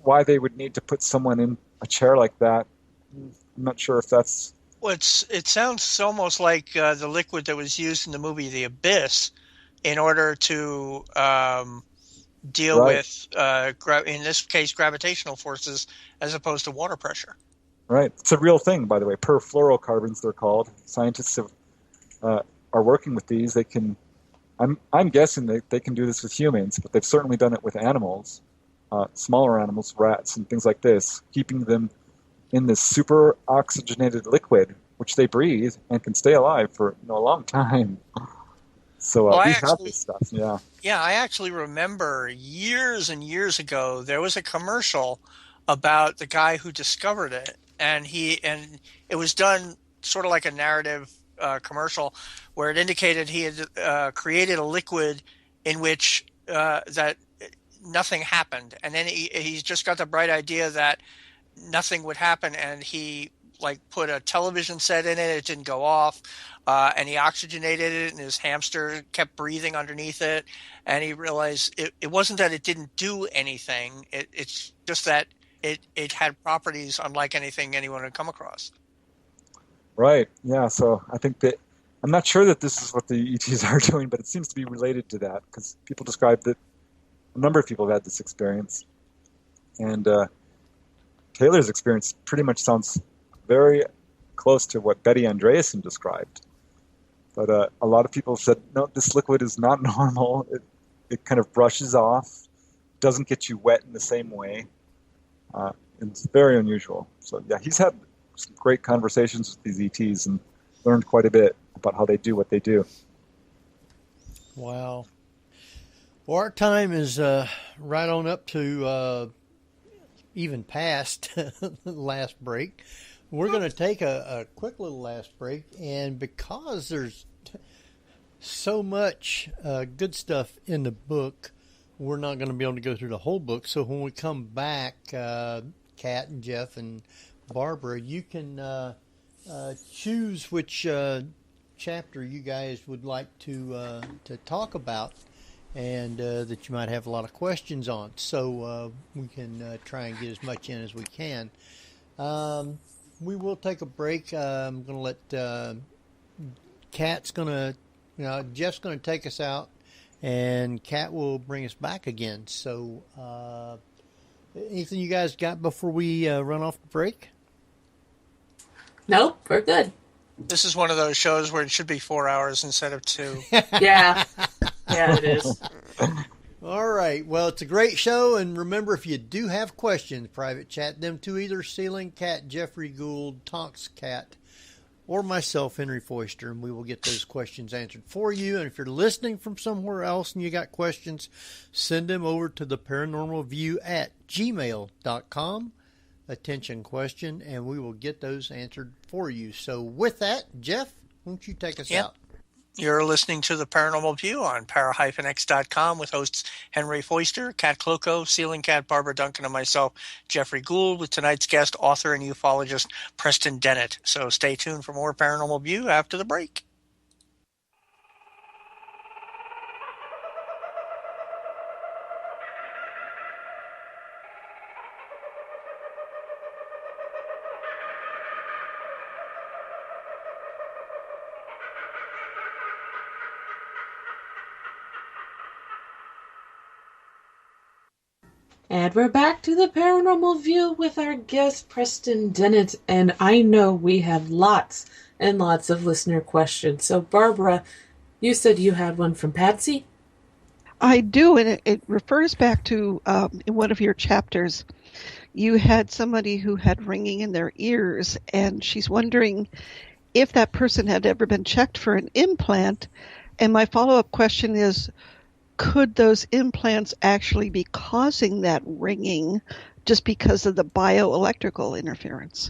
why they would need to put someone in a chair like that, I'm not sure if that's... Well, it sounds almost like the liquid that was used in the movie The Abyss in order to deal with, in this case, gravitational forces as opposed to water pressure. Right. It's a real thing, by the way. Perfluorocarbons, they're called. Scientists are working with these. They can... I'm guessing they can do this with humans, but they've certainly done it with animals, smaller animals, rats, and things like this, keeping them in this super oxygenated liquid, which they breathe and can stay alive for a long time. So we have this stuff, yeah. Yeah, I actually remember years and years ago there was a commercial about the guy who discovered it, and it was done sort of like a narrative commercial where it indicated he had created a liquid in which that nothing happened, and then he's just got the bright idea that nothing would happen, and he put a television set in it didn't go off, and he oxygenated it, and his hamster kept breathing underneath it, and he realized it wasn't that it didn't do anything, it's just that it had properties unlike anything anyone had come across. Right, yeah, so I think that I'm not sure that this is what the ETs are doing, but it seems to be related to that, because people describe that a number of people have had this experience, and Taylor's experience pretty much sounds very close to what Betty Andreasen described. But a lot of people said, no, this liquid is not normal. It kind of brushes off, doesn't get you wet in the same way. It's very unusual. So yeah, he's had some great conversations with these ETs and learned quite a bit about how they do what they do. Wow. Well, our time is right on up to even past the last break. We're going to take a quick little last break, and because there's so much good stuff in the book, we're not going to be able to go through the whole book. So when we come back, Kat and Jeff and Barbara, you can choose which chapter you guys would like to talk about, and that you might have a lot of questions on. So we can try and get as much in as we can. We will take a break. I'm going to let Kat's going to, Jeff's going to take us out, and Kat will bring us back again. So, anything you guys got before we run off the break? Nope, we're good. This is one of those shows where it should be 4 hours instead of 2. Yeah. Yeah, it is. All right. Well, it's a great show. And remember, if you do have questions, private chat them to either Ceiling Cat, Jeffrey Gould, Tonks Cat, or myself, Henry Foister, and we will get those questions answered for you. And if you're listening from somewhere else and you got questions, send them over to the Paranormal View at gmail.com. Attention question, and we will get those answered for you. So with that, Jeff, won't you take us out? You're listening to the Paranormal View on para-x.com with hosts Henry Foister, Kat Kloko, Ceiling Cat, Barbara Duncan, and myself, Jeffrey Gould, with tonight's guest, author and ufologist Preston Bennett. So stay tuned for more Paranormal View after the break. And we're back to the Paranormal View with our guest, Preston Bennett. And I know we have lots and lots of listener questions. So, Barbara, you said you had one from Patsy? I do, and it refers back to in one of your chapters. You had somebody who had ringing in their ears, and she's wondering if that person had ever been checked for an implant. And my follow-up question is, could those implants actually be causing that ringing just because of the bioelectrical interference?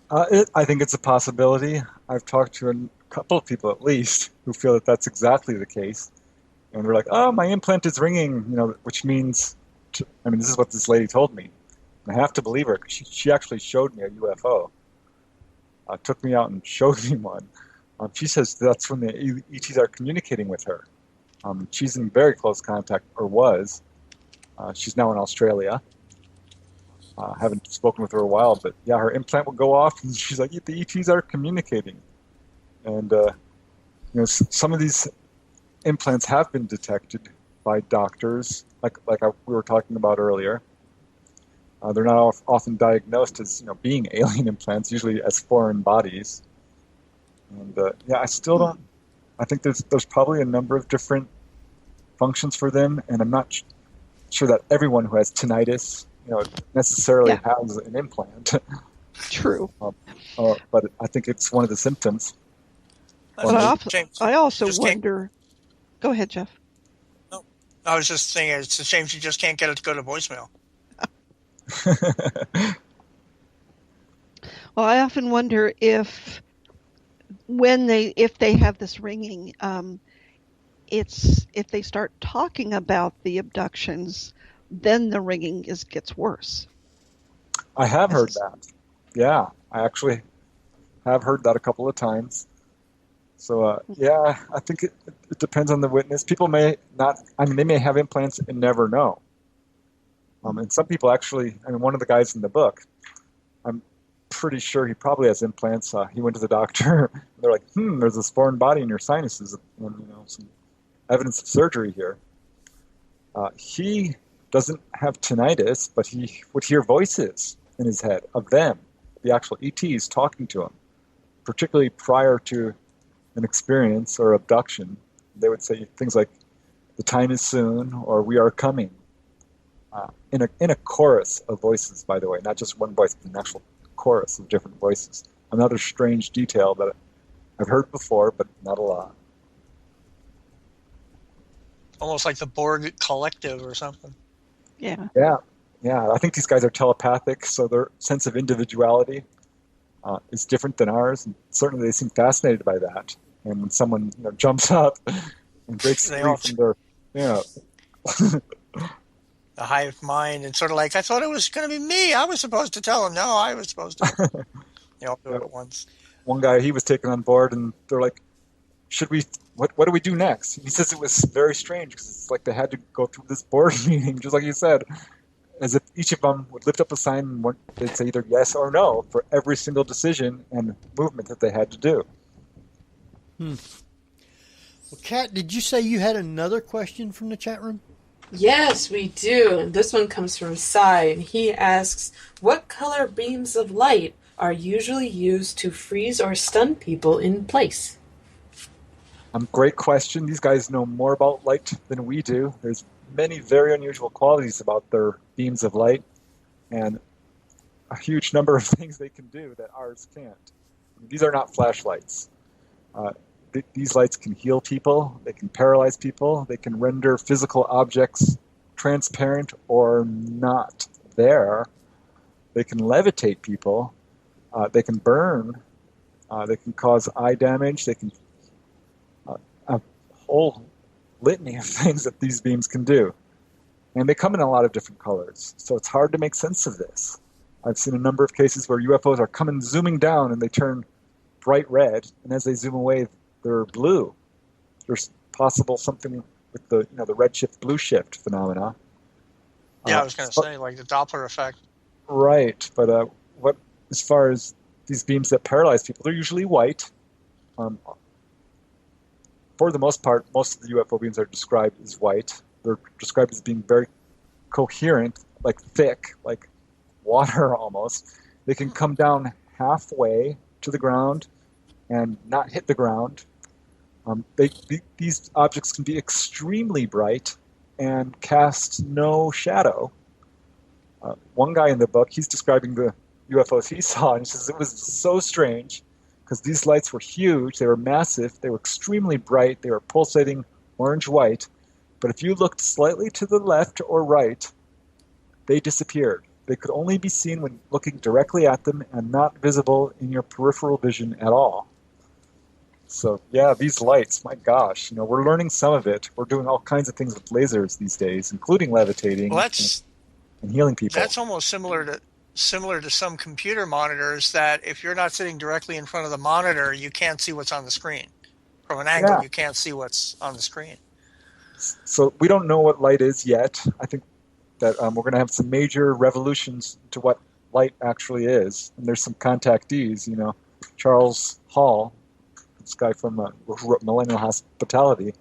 I think it's a possibility. I've talked to a couple of people at least who feel that that's exactly the case. And they're like, oh, my implant is ringing, which means, this is what this lady told me. And I have to believe her, because she actually showed me a UFO. Took me out and showed me one. She says that's when the ETs are communicating with her. She's in very close contact, or was. She's now in Australia. Haven't spoken with her a while, but yeah, her implant will go off, and she's like, the ETs are communicating. And some of these implants have been detected by doctors, like we were talking about earlier. They're not often diagnosed as being alien implants, usually as foreign bodies. And I still don't. I think there's probably a number of different functions for them, and I'm not sure that everyone who has tinnitus, necessarily has an implant. True. But I think it's one of the symptoms. I also wonder. Go ahead, Jeff. No, I was just saying it's a shame you just can't get it to go to voicemail. Well, I often wonder if they have this ringing, it's if they start talking about the abductions, then the ringing gets worse. I have heard that. Yeah, I actually have heard that a couple of times. So, I think it depends on the witness. People may not, they may have implants and never know. And some people actually, one of the guys in the book, I'm pretty sure he probably has implants. He went to the doctor. They're like, there's this foreign body in your sinuses, and some evidence of surgery here. He doesn't have tinnitus, but he would hear voices in his head of them, the actual ETs talking to him, particularly prior to an experience or abduction. They would say things like, "The time is soon," or "We are coming," in a chorus of voices, by the way, not just one voice, but an actual chorus of different voices. Another strange detail that I've heard before, but not a lot. Almost like the Borg Collective or something. Yeah. Yeah. I think these guys are telepathic, so their sense of individuality is different than ours, and certainly they seem fascinated by that. And when someone jumps up and breaks free from their, the hive mind, and sort of like, I thought it was going to be me. I was supposed to tell him. No, I was supposed to. They all do it at once. One guy, he was taken on board, and they're like, what do we do next? And he says it was very strange because it's like they had to go through this board meeting, just like you said, as if each of them would lift up a sign and they'd say either yes or no for every single decision and movement that they had to do. Well, Kat, did you say you had another question from the chat room? Yes, we do. And this one comes from Cy, and he asks, what color beams of light are usually used to freeze or stun people in place? Great question. These guys know more about light than we do. There's many very unusual qualities about their beams of light, and a huge number of things they can do that ours can't. These are not flashlights. These lights can heal people, they can paralyze people, they can render physical objects transparent or not there. They can levitate people, they can burn, they can cause eye damage, they can a whole litany of things that these beams can do. And they come in a lot of different colors, so it's hard to make sense of this. I've seen a number of cases where UFOs are coming zooming down and they turn bright red, and as they zoom away, they're blue. There's possible something with the the redshift blue shift phenomena. Yeah, I was going to say like the Doppler effect. Right, but as far as these beams that paralyze people, they're usually white. For the most part, most of the UFO beams are described as white. They're described as being very coherent, like thick, like water almost. They can come down halfway to the ground and not hit the ground. These objects can be extremely bright and cast no shadow. One guy in the book, he's describing the UFOs he saw, and he says it was so strange because these lights were huge, they were massive, they were extremely bright, they were pulsating orange-white, but if you looked slightly to the left or right, they disappeared. They could only be seen when looking directly at them and not visible in your peripheral vision at all. So, yeah, these lights, my gosh, we're learning some of it. We're doing all kinds of things with lasers these days, including levitating and healing people. That's almost similar to some computer monitors that if you're not sitting directly in front of the monitor, you can't see what's on the screen. From an angle, you can't see what's on the screen. So we don't know what light is yet. I think that we're going to have some major revolutions to what light actually is. And there's some contactees, Charles Hall, this guy from who wrote Millennial Hospitality,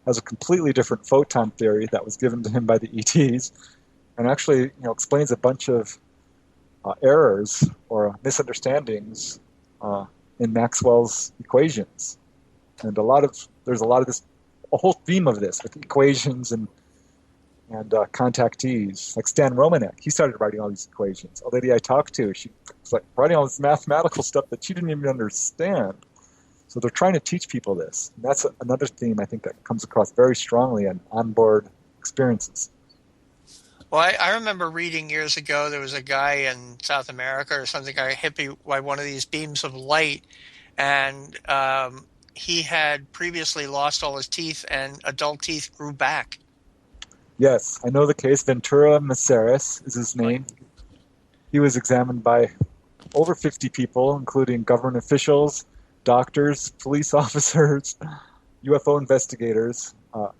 has a completely different photon theory that was given to him by the ETs, and actually explains a bunch of errors or misunderstandings in Maxwell's equations. And there's a whole theme of this with equations and contactees. Like Stan Romanek, he started writing all these equations. A lady I talked to, she was like writing all this mathematical stuff that she didn't even understand. So they're trying to teach people this. And that's another theme I think that comes across very strongly in onboard experiences. Well, I remember reading years ago, there was a guy in South America or something, got hit by one of these beams of light, and he had previously lost all his teeth, and adult teeth grew back. Yes, I know the case. Ventura Maceres is his name. He was examined by over 50 people, including government officials, doctors, police officers, UFO investigators.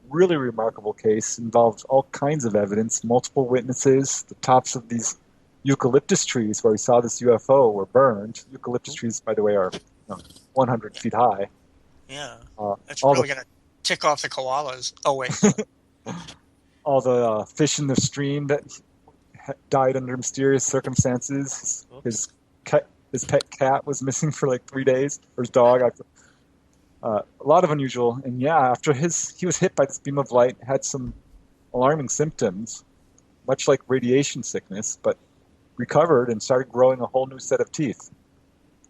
Really remarkable case. Involved all kinds of evidence, multiple witnesses. The tops of these eucalyptus trees where we saw this UFO were burned. Eucalyptus trees, by the way, are 100 feet high. Yeah, that's really going to tick off the koalas. Oh, wait. all the fish in the stream that died under mysterious circumstances. His pet cat was missing for like 3 days, or his dog. A lot of unusual. And yeah, after he was hit by this beam of light, had some alarming symptoms, much like radiation sickness, but recovered and started growing a whole new set of teeth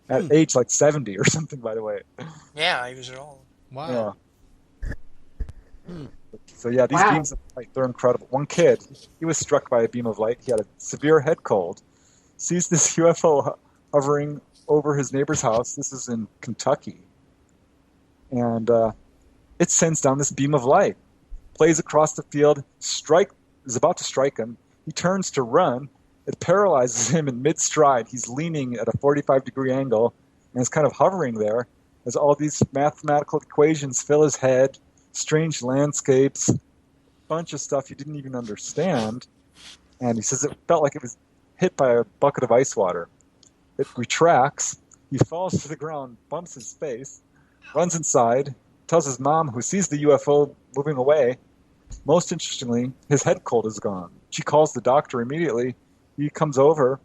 at age like 70 or something, by the way. Yeah, he was old. Wow. Yeah. So yeah, these beams of light, they're incredible. One kid, he was struck by a beam of light. He had a severe head cold, sees this UFO hovering over his neighbor's house. This is in Kentucky. And it sends down this beam of light, plays across the field, is about to strike him. He turns to run. It paralyzes him in mid-stride. He's leaning at a 45-degree angle and is kind of hovering there as all these mathematical equations fill his head, strange landscapes, bunch of stuff he didn't even understand. And he says it felt like it was hit by a bucket of ice water. It retracts. He falls to the ground, bumps his face, runs inside, tells his mom, who sees the UFO moving away. Most interestingly, his head cold is gone. She calls the doctor immediately. He comes over,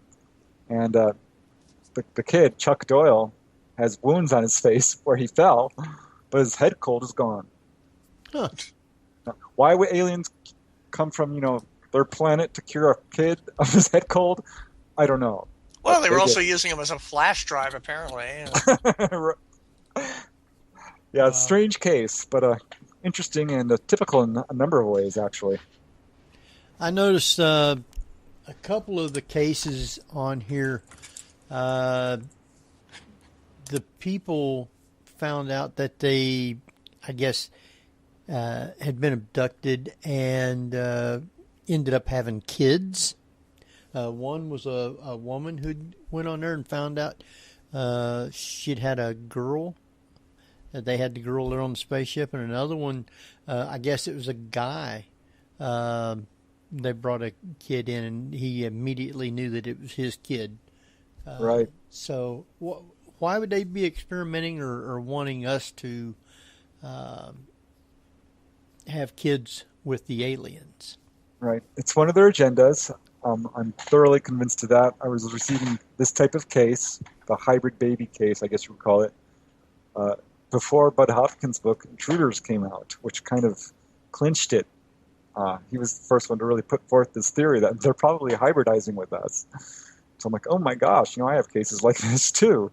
and the kid, Chuck Doyle, has wounds on his face where he fell, but his head cold is gone. Huh. Now, why would aliens come from, their planet to cure a kid of his head cold? I don't know. Well, they were also using him as a flash drive, apparently. Yeah, strange case, but interesting and typical in a number of ways, actually. I noticed a couple of the cases on here. The people found out that they, I guess, had been abducted and ended up having kids. One was a woman who went on there and found out she'd had a girl. They had the girl there on the spaceship, and another one, I guess it was a guy. They brought a kid in, and he immediately knew that it was his kid. Right. So why would they be experimenting or wanting us to have kids with the aliens? Right. It's one of their agendas. I'm thoroughly convinced of that. I was receiving this type of case, the hybrid baby case, I guess you would call it, before Bud Hopkins' book Intruders came out, which kind of clinched it. He was the first one to really put forth this theory that they're probably hybridizing with us. So I'm like, oh my gosh, I have cases like this too.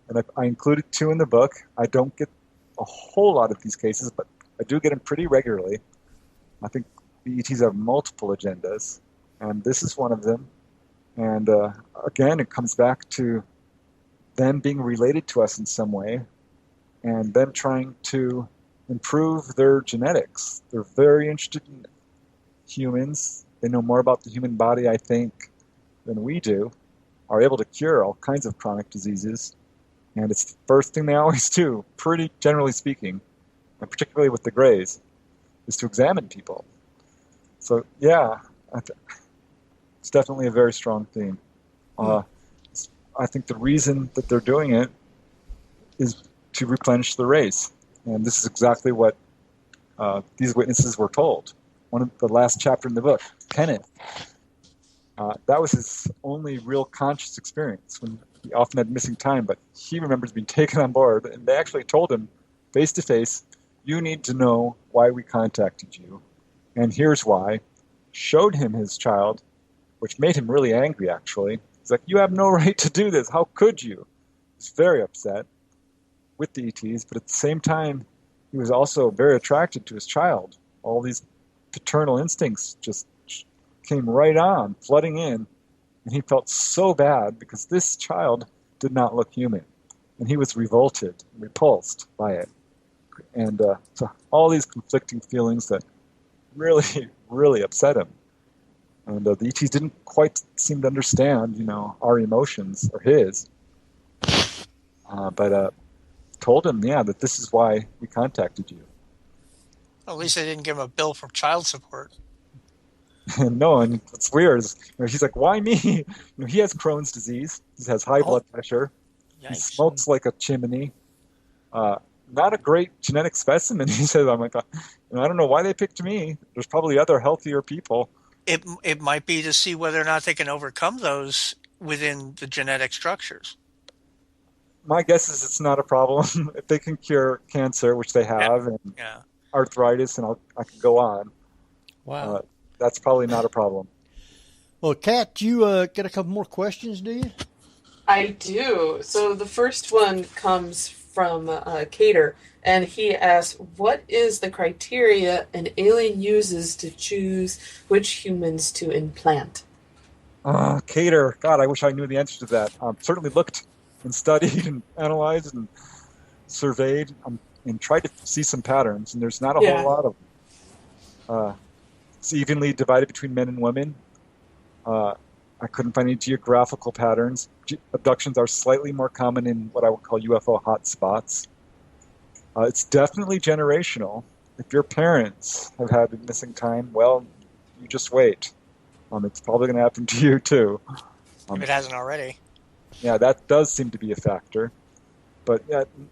And I included 2 in the book. I don't get a whole lot of these cases, but I do get them pretty regularly. I think the ETs have multiple agendas, and this is one of them. And again, it comes back to them being related to us in some way, and them trying to improve their genetics. They're very interested in humans. They know more about the human body, I think, than we do, are able to cure all kinds of chronic diseases. And it's the first thing they always do, pretty generally speaking, and particularly with the Greys, is to examine people. So, yeah, it's definitely a very strong theme. I think the reason that they're doing it is to replenish the race. And this is exactly what these witnesses were told. One of the last chapter in the book, Kenneth, that was his only real conscious experience. When he often had missing time, but he remembers being taken on board, and they actually told him face to face, you need to know why we contacted you, and here's why. Showed him his child, which made him really angry, actually. He's like, you have no right to do this. How could you? He's very upset with the ETs, but at the same time, he was also very attracted to his child. All these paternal instincts just came right on, flooding in, and he felt so bad because this child did not look human, and he was revolted, repulsed by it. And so all these conflicting feelings that really, really upset him. And the ETs didn't quite seem to understand, our emotions or his. But told him, that this is why we contacted you. Well, at least they didn't give him a bill for child support. No, and what's weird is he's like, why me? He has Crohn's disease. He has high blood pressure. Yikes. He smokes like a chimney. not a great genetic specimen. He says, I'm like, I don't know why they picked me. There's probably other healthier people. It might be to see whether or not they can overcome those within the genetic structures. My guess is it's not a problem. If they can cure cancer, which they have, and arthritis, and I can go on. Wow. That's probably not a problem. Well, Kat, you got a couple more questions, do you? I do. So the first one comes from Cater, and he asks, what is the criteria an alien uses to choose which humans to implant? Cater, God, I wish I knew the answer to that. Certainly looked and studied and analyzed and surveyed and tried to see some patterns, and there's not a whole lot of them. It's evenly divided between men and women. I couldn't find any geographical patterns. Abductions are slightly more common in what I would call UFO hotspots. It's definitely generational. If your parents have had missing time, well, you just wait. It's probably going to happen to you too. If it hasn't already. Yeah, that does seem to be a factor. But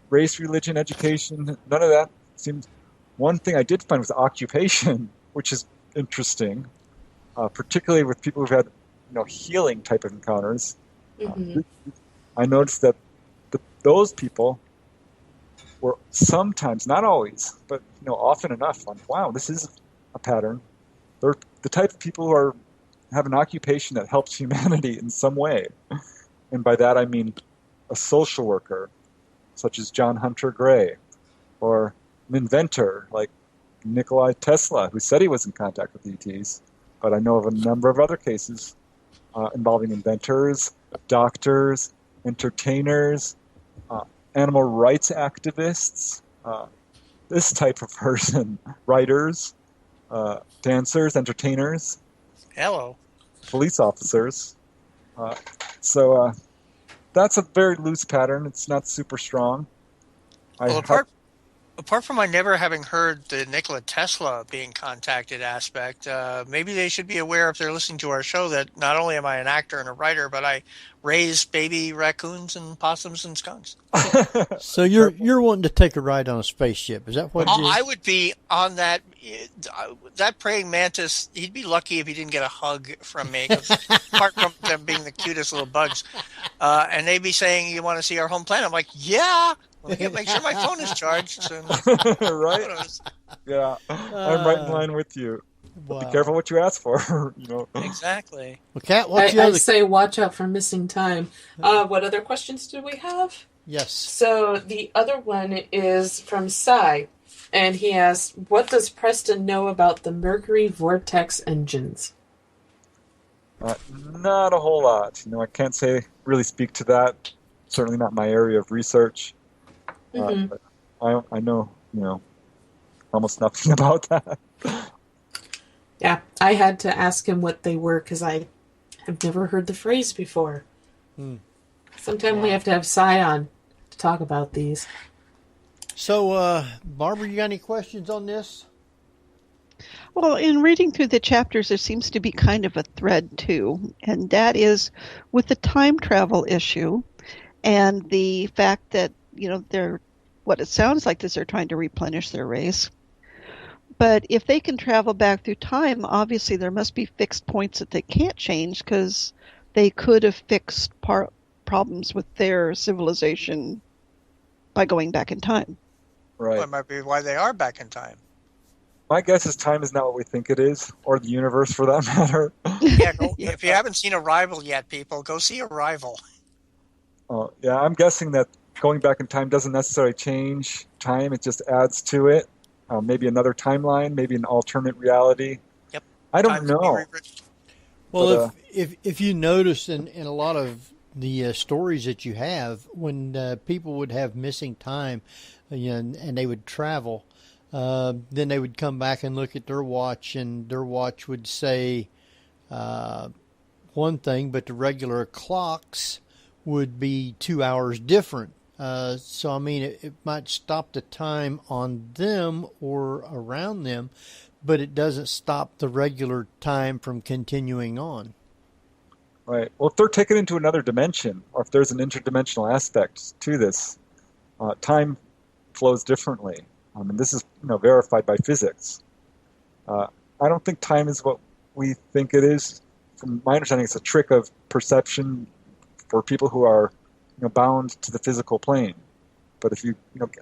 race, religion, education, none of that seems. One thing I did find was occupation, which is interesting, particularly with people who've had healing type of encounters. Mm-hmm. I noticed that those people were sometimes, not always, but often enough, wow, this is a pattern. They're the type of people who have an occupation that helps humanity in some way. And by that I mean a social worker, such as John Hunter Gray, or an inventor like Nikola Tesla, who said he was in contact with ETs. But I know of a number of other cases involving inventors, doctors, entertainers, animal rights activists, this type of person, writers, dancers, entertainers, police officers. So that's a very loose pattern. It's not super strong. Well, apart from I never having heard the Nikola Tesla being contacted aspect, maybe they should be aware if they're listening to our show that not only am I an actor and a writer, but I raise baby raccoons and possums and skunks. So you're wanting to take a ride on a spaceship? Is that what it is? I would be on that praying mantis. He'd be lucky if he didn't get a hug from me, 'cause apart from them being the cutest little bugs. And they'd be saying, "You want to see our home planet?" I'm like, "Yeah." Make sure my phone is charged. Right? Yeah, I'm right in line with you. Wow. Be careful what you ask for. Exactly. Well, Kat, I say watch out for missing time. What other questions do we have? Yes. So the other one is from Cy, and he asks, what does Preston know about the Mercury vortex engines? Not a whole lot. I can't really speak to that. Certainly not my area of research. But I know, almost nothing about that. Yeah, I had to ask him what they were because I have never heard the phrase before. Sometimes we have to have Cy on to talk about these. So, Barbara, you got any questions on this? Well, in reading through the chapters, there seems to be kind of a thread too, and that is with the time travel issue and the fact that they're, what it sounds like is they're trying to replenish their race. But if they can travel back through time, obviously there must be fixed points that they can't change because they could have fixed problems with their civilization by going back in time. Right. Well, that might be why they are back in time. My guess is time is not what we think it is, or the universe for that matter. Yeah, if you haven't seen Arrival yet, people, go see Arrival. Yeah, I'm guessing that going back in time doesn't necessarily change time. It just adds to it. Maybe another timeline, maybe an alternate reality. Yep. I don't know. Well, if you notice in a lot of the stories that you have, when people would have missing time, and they would travel, then they would come back and look at their watch, and their watch would say one thing, but the regular clocks would be 2 hours different. So, I mean, it might stop the time on them or around them, but it doesn't stop the regular time from continuing on. Right. Well, if they're taken into another dimension, or if there's an interdimensional aspect to this, time flows differently. And this is verified by physics. I don't think time is what we think it is. From my understanding, it's a trick of perception for people who are bound to the physical plane. But if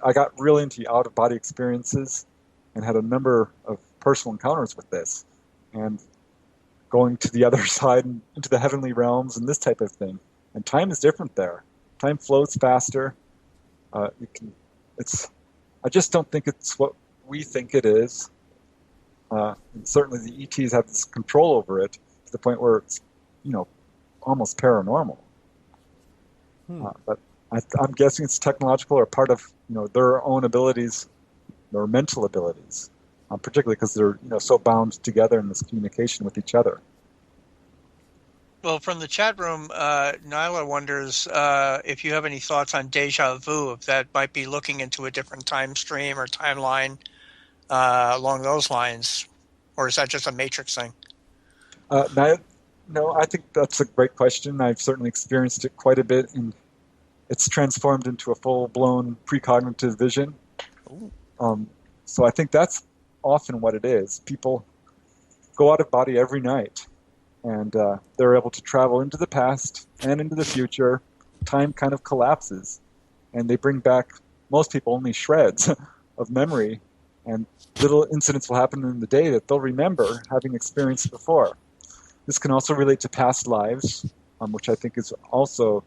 I got really into out-of-body experiences and had a number of personal encounters with this, and going to the other side and into the heavenly realms and this type of thing. And time is different there. Time flows faster. I just don't think it's what we think it is. And certainly the ETs have this control over it to the point where it's, almost paranormal. But I'm guessing it's technological or part of, their own abilities, their mental abilities, particularly because they're, so bound together in this communication with each other. Well, from the chat room, Nyla wonders if you have any thoughts on deja vu, if that might be looking into a different time stream or timeline along those lines, or is that just a Matrix thing? No, I think that's a great question. I've certainly experienced it quite a bit, and it's transformed into a full-blown precognitive vision. So I think that's often what it is. People go out of body every night, and they're able to travel into the past and into the future. Time kind of collapses, and they bring back, most people, only shreds of memory, and little incidents will happen in the day that they'll remember having experienced before. This can also relate to past lives, which I think is also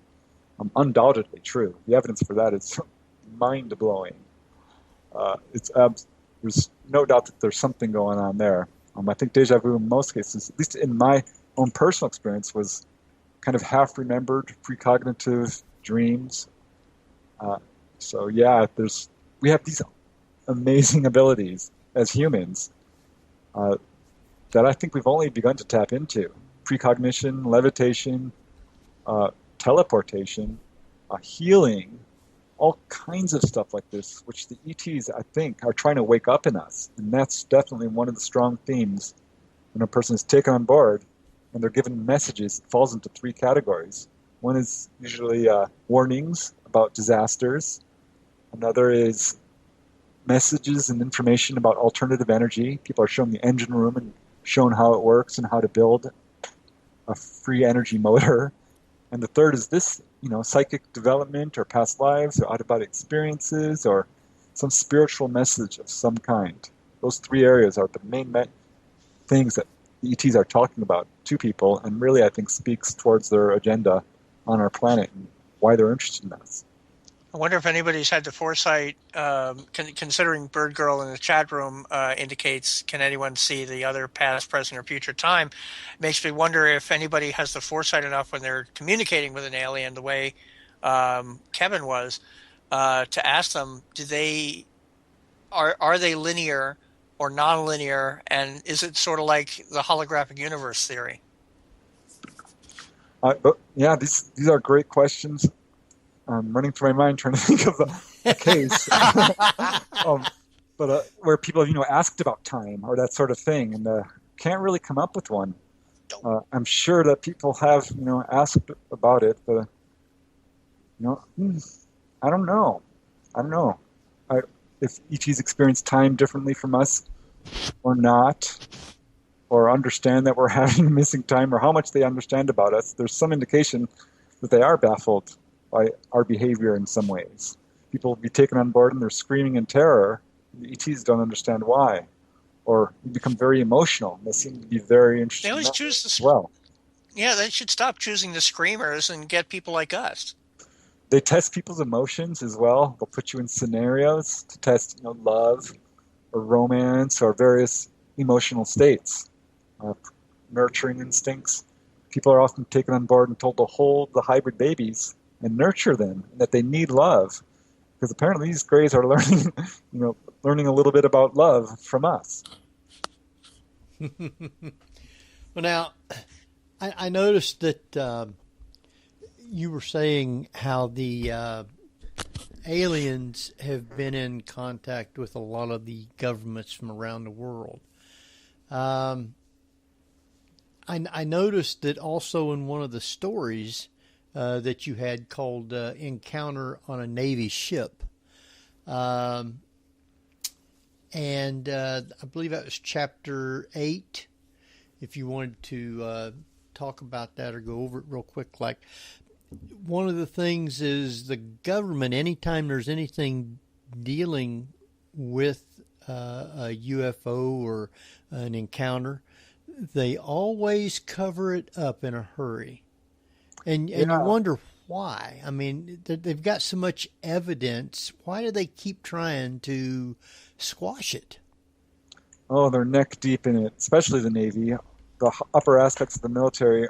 undoubtedly true. The evidence for that is mind-blowing. There's no doubt that there's something going on there. I think deja vu in most cases, at least in my own personal experience, was kind of half-remembered precognitive dreams. We have these amazing abilities as humans that I think we've only begun to tap into. Precognition, levitation, teleportation, healing, all kinds of stuff like this, which the ETs, I think, are trying to wake up in us. And that's definitely one of the strong themes when a person is taken on board and they're given messages. It falls into three categories. One is usually warnings about disasters. Another is messages and information about alternative energy. People are shown the engine room and shown how it works and how to build a free energy motor. And the third is this, psychic development or past lives or out-of-body experiences or some spiritual message of some kind. Those three areas are the main things that the ETs are talking about to people, and really I think speaks towards their agenda on our planet and why they're interested in us. I wonder if anybody's had the foresight, considering Bird Girl in the chat room indicates, can anyone see the other past, present, or future time? It makes me wonder if anybody has the foresight enough when they're communicating with an alien the way Kevin was, to ask them, are they linear or non-linear, and is it sort of like the holographic universe theory? These are great questions. I'm running through my mind trying to think of a case, where people have asked about time or that sort of thing, and can't really come up with one. I'm sure that people have asked about it, but I don't know. If ETs experience time differently from us or not, or understand that we're having missing time, or how much they understand about us. There's some indication that they are baffled by our behavior in some ways. People will be taken on board and they're screaming in terror. The ETs don't understand why. Or you become very emotional. And they seem to be very interested. They always choose as well. Yeah, they should stop choosing the screamers and get people like us. They test people's emotions as well. They'll put you in scenarios to test love or romance or various emotional states, nurturing instincts. People are often taken on board and told to hold the hybrid babies and nurture them, and that they need love, because apparently these greys are learning, learning a little bit about love from us. Well, now, I noticed that you were saying how the aliens have been in contact with a lot of the governments from around the world. I noticed that also in one of the stories that you had called Encounter on a Navy Ship. Um, and I believe that was chapter 8. If you wanted to talk about that or go over it real quick, like one of the things is the government, anytime there's anything dealing with a UFO or an encounter, they always cover it up in a hurry. And you wonder why. I mean, they've got so much evidence. Why do they keep trying to squash it? Oh, they're neck deep in it, especially the Navy. The upper aspects of the military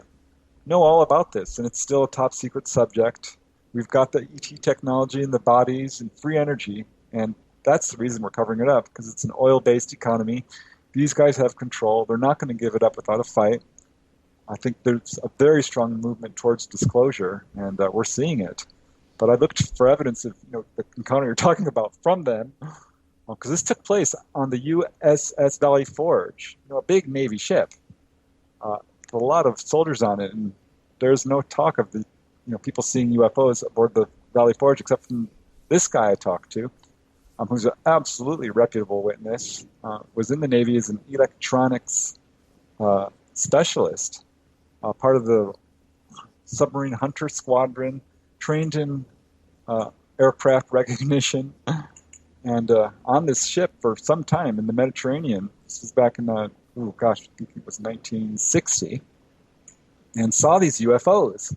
know all about this, and it's still a top secret subject. We've got the ET technology in the bodies and free energy, and that's the reason we're covering it up, because it's an oil-based economy. These guys have control. They're not going to give it up without a fight. I think there's a very strong movement towards disclosure, and we're seeing it. But I looked for evidence of the encounter you're talking about from them, because this took place on the USS Valley Forge, a big Navy ship. A lot of soldiers on it, and there's no talk of the people seeing UFOs aboard the Valley Forge, except from this guy I talked to, who's an absolutely reputable witness, was in the Navy as an electronics specialist, part of the submarine hunter squadron, trained in aircraft recognition, and on this ship for some time in the Mediterranean. This was back in I think it was 1960, and saw these UFOs.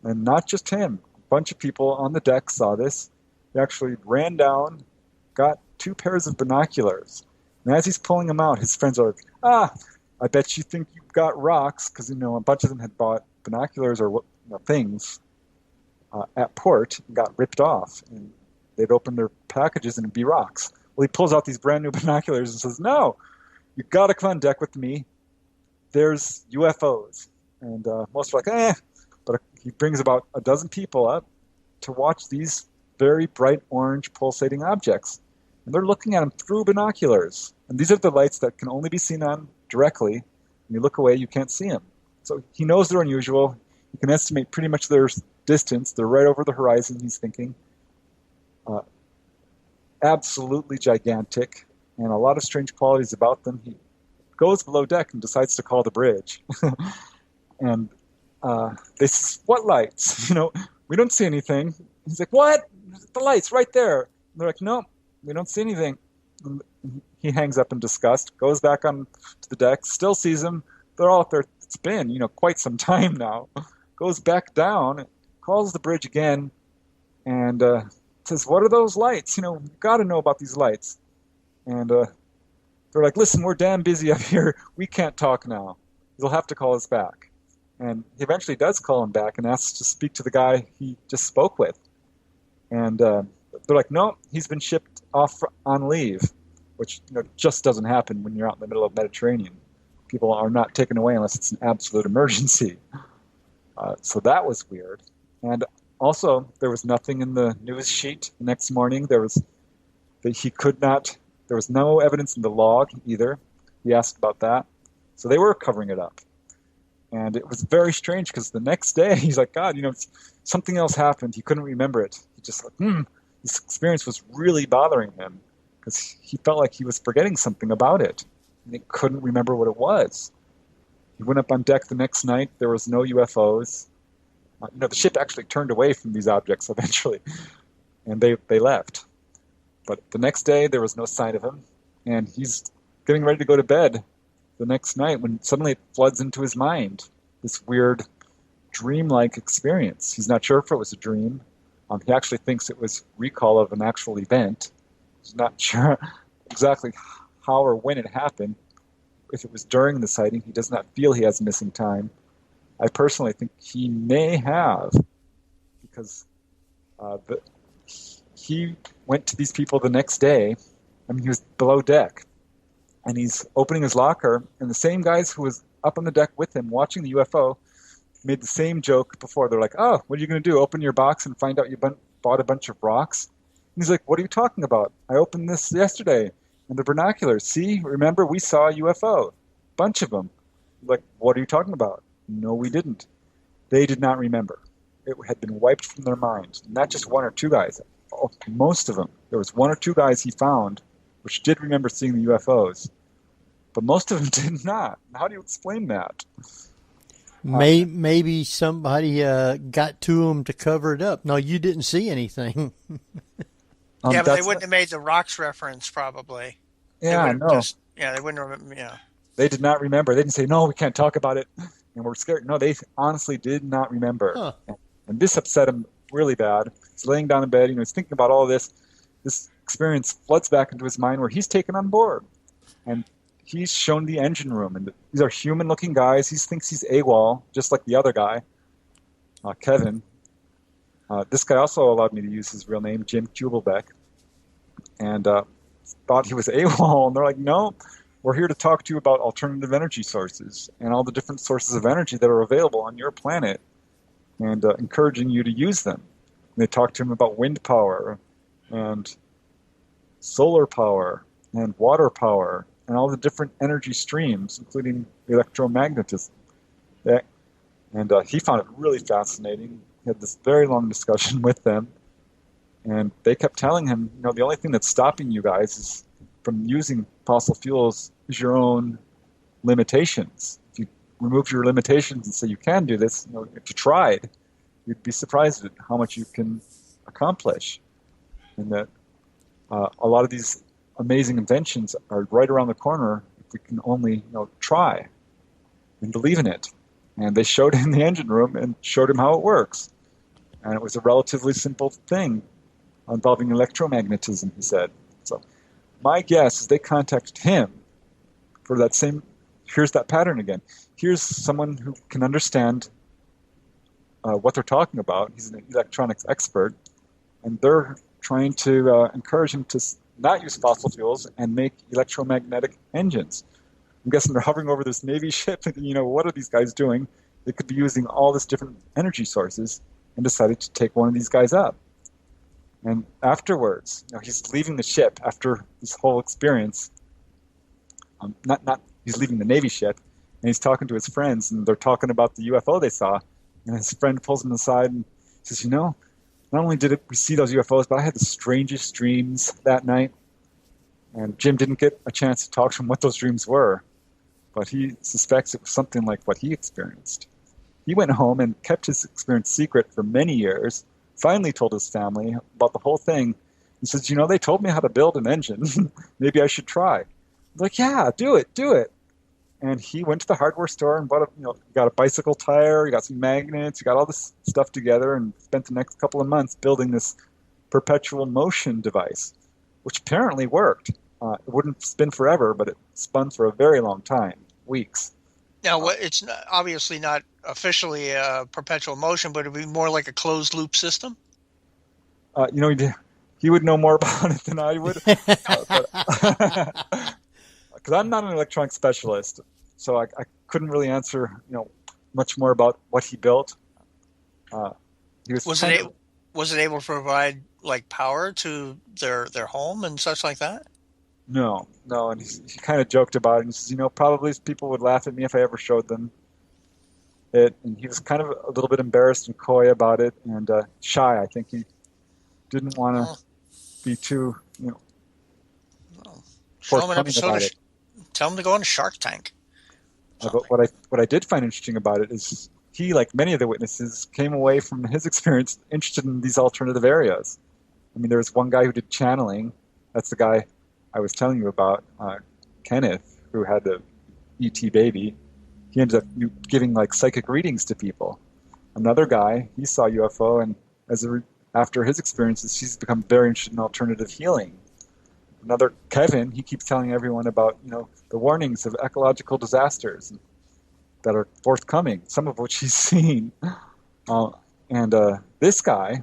And not just him. A bunch of people on the deck saw this. He actually ran down, got 2 pairs of binoculars. And as he's pulling them out, his friends are like, I bet you think you've got rocks, because a bunch of them had bought binoculars or things at port and got ripped off. And they'd open their packages and it'd be rocks. Well, he pulls out these brand new binoculars and says, no, you got to come on deck with me. There's UFOs. And most are like, But he brings about a dozen people up to watch these very bright orange pulsating objects. And they're looking at them through binoculars. And these are the lights that can only be seen on directly. When you look away, you can't see them. So he knows they're unusual. He can estimate pretty much their distance. They're right over the horizon, he's thinking. Absolutely gigantic, and a lot of strange qualities about them. He goes below deck and decides to call the bridge. And they say, what lights? We don't see anything. He's like, what? The lights right there. And they're like, no, we don't see anything. And he hangs up in disgust, goes back on to the deck, still sees them. They're all up there. It's been, quite some time now. Goes back down, calls the bridge again, and says, what are those lights? You've got to know about these lights. And they're like, listen, we're damn busy up here. We can't talk now. You'll have to call us back. And he eventually does call him back and asks to speak to the guy he just spoke with. And they're like, no, he's been shipped off on leave, which just doesn't happen when you're out in the middle of the Mediterranean. People are not taken away unless it's an absolute emergency. So that was weird. And also, there was nothing in the news sheet the next morning. There was no evidence in the log either. He asked about that. So they were covering it up. And it was very strange because the next day, he's like, God, something else happened. He couldn't remember it. He just this experience was really bothering him because he felt like he was forgetting something about it. And he couldn't remember what it was. He went up on deck the next night. There was no UFOs. The ship actually turned away from these objects eventually, and they left. But the next day, there was no sign of him, and he's getting ready to go to bed the next night when suddenly it floods into his mind, this weird dreamlike experience. He's not sure if it was a dream. He actually thinks it was recall of an actual event. He's not sure exactly how or when it happened. If it was during the sighting, he does not feel he has missing time. I personally think he may have, because he went to these people the next day. He was below deck, and he's opening his locker, and the same guys who was up on the deck with him watching the UFO made the same joke before. They're like, oh, what are you going to do, open your box and find out you bought a bunch of rocks? And he's like, what are you talking about? I opened this yesterday, and the binoculars. See, remember, we saw a UFO. Bunch of them. Like, what are you talking about? No, we didn't. They did not remember. It had been wiped from their minds. Not just one or two guys. most of them, there was one or two guys he found which did remember seeing the UFOs, but most of them did not. How do you explain that? Maybe somebody got to them to cover it up. No, you didn't see anything. Yeah, but they wouldn't have made the rocks reference, probably. Yeah, I know. They wouldn't remember. Yeah, they did not remember. They didn't say, "No, we can't talk about it," and we're scared. No, they honestly did not remember, and this upset him really bad. He's laying down in bed. He's thinking about all this. This experience floods back into his mind, where he's taken on board, and he's shown the engine room, and these are human-looking guys. He thinks he's AWOL, just like the other guy, Kevin. This guy also allowed me to use his real name, Jim Kubelbeck, and thought he was AWOL. And they're like, no, we're here to talk to you about alternative energy sources and all the different sources of energy that are available on your planet, and encouraging you to use them. And they talked to him about wind power and solar power and water power and all the different energy streams, including electromagnetism. And he found it really fascinating. He had this very long discussion with them, and they kept telling him, the only thing that's stopping you guys is from using fossil fuels is your own limitations. If you remove your limitations and say you can do this, if you tried, you'd be surprised at how much you can accomplish. And that a lot of these amazing inventions are right around the corner if we can only try and believe in it. And they showed him the engine room and showed him how it works. And it was a relatively simple thing involving electromagnetism, he said. So my guess is they contacted him for that same, here's that pattern again. Here's someone who can understand what they're talking about. He's an electronics expert. And they're trying to encourage him to not use fossil fuels and make electromagnetic engines. I'm guessing they're hovering over this Navy ship thinking, what are these guys doing? They could be using all this different energy sources, and decided to take one of these guys up. And afterwards, he's leaving the ship after this whole experience. He's leaving the Navy ship, and he's talking to his friends, and they're talking about the UFO they saw. And his friend pulls him aside and says, not only did we see those UFOs, but I had the strangest dreams that night. And Jim didn't get a chance to talk to him what those dreams were, but he suspects it was something like what he experienced. He went home and kept his experience secret for many years, finally told his family about the whole thing. He says, they told me how to build an engine. Maybe I should try. I'm like, yeah, do it. And he went to the hardware store and got a bicycle tire, he got some magnets, he got all this stuff together, and spent the next couple of months building this perpetual motion device, which apparently worked. It wouldn't spin forever, but it spun for a very long time, weeks. Now, it's obviously not officially a perpetual motion, but it would be more like a closed loop system? He would know more about it than I would. Because I'm not an electronic specialist, so I couldn't really answer, much more about what he built. Was it able to provide power to their home and such like that? No, and he kind of joked about it. And he says, probably people would laugh at me if I ever showed them it. And he was kind of a little bit embarrassed and coy about it, and shy. I think he didn't want to be too, forthcoming about it. Tell him to go on Shark Tank. But what I did find interesting about it is he, like many of the witnesses, came away from his experience interested in these alternative areas. I mean, there was one guy who did channeling. That's the guy I was telling you about, Kenneth, who had the ET baby. He ended up giving psychic readings to people. Another guy, he saw UFO, and after his experiences, he's become very interested in alternative healing. Another, Kevin, he keeps telling everyone about the warnings of ecological disasters that are forthcoming, some of which he's seen. And this guy,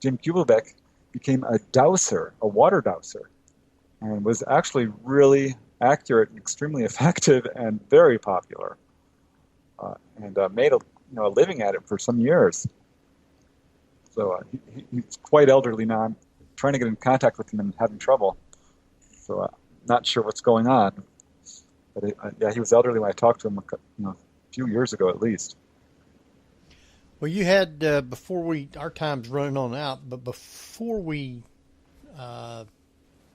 Jim Kubelbeck, became a dowser, a water dowser, and was actually really accurate and extremely effective and very popular, and made a living at it for some years. So he's quite elderly now. I'm trying to get in contact with him and having trouble. So not sure what's going on. But he was elderly when I talked to him a few years ago at least. Well, you had before our time's running on out, but before we have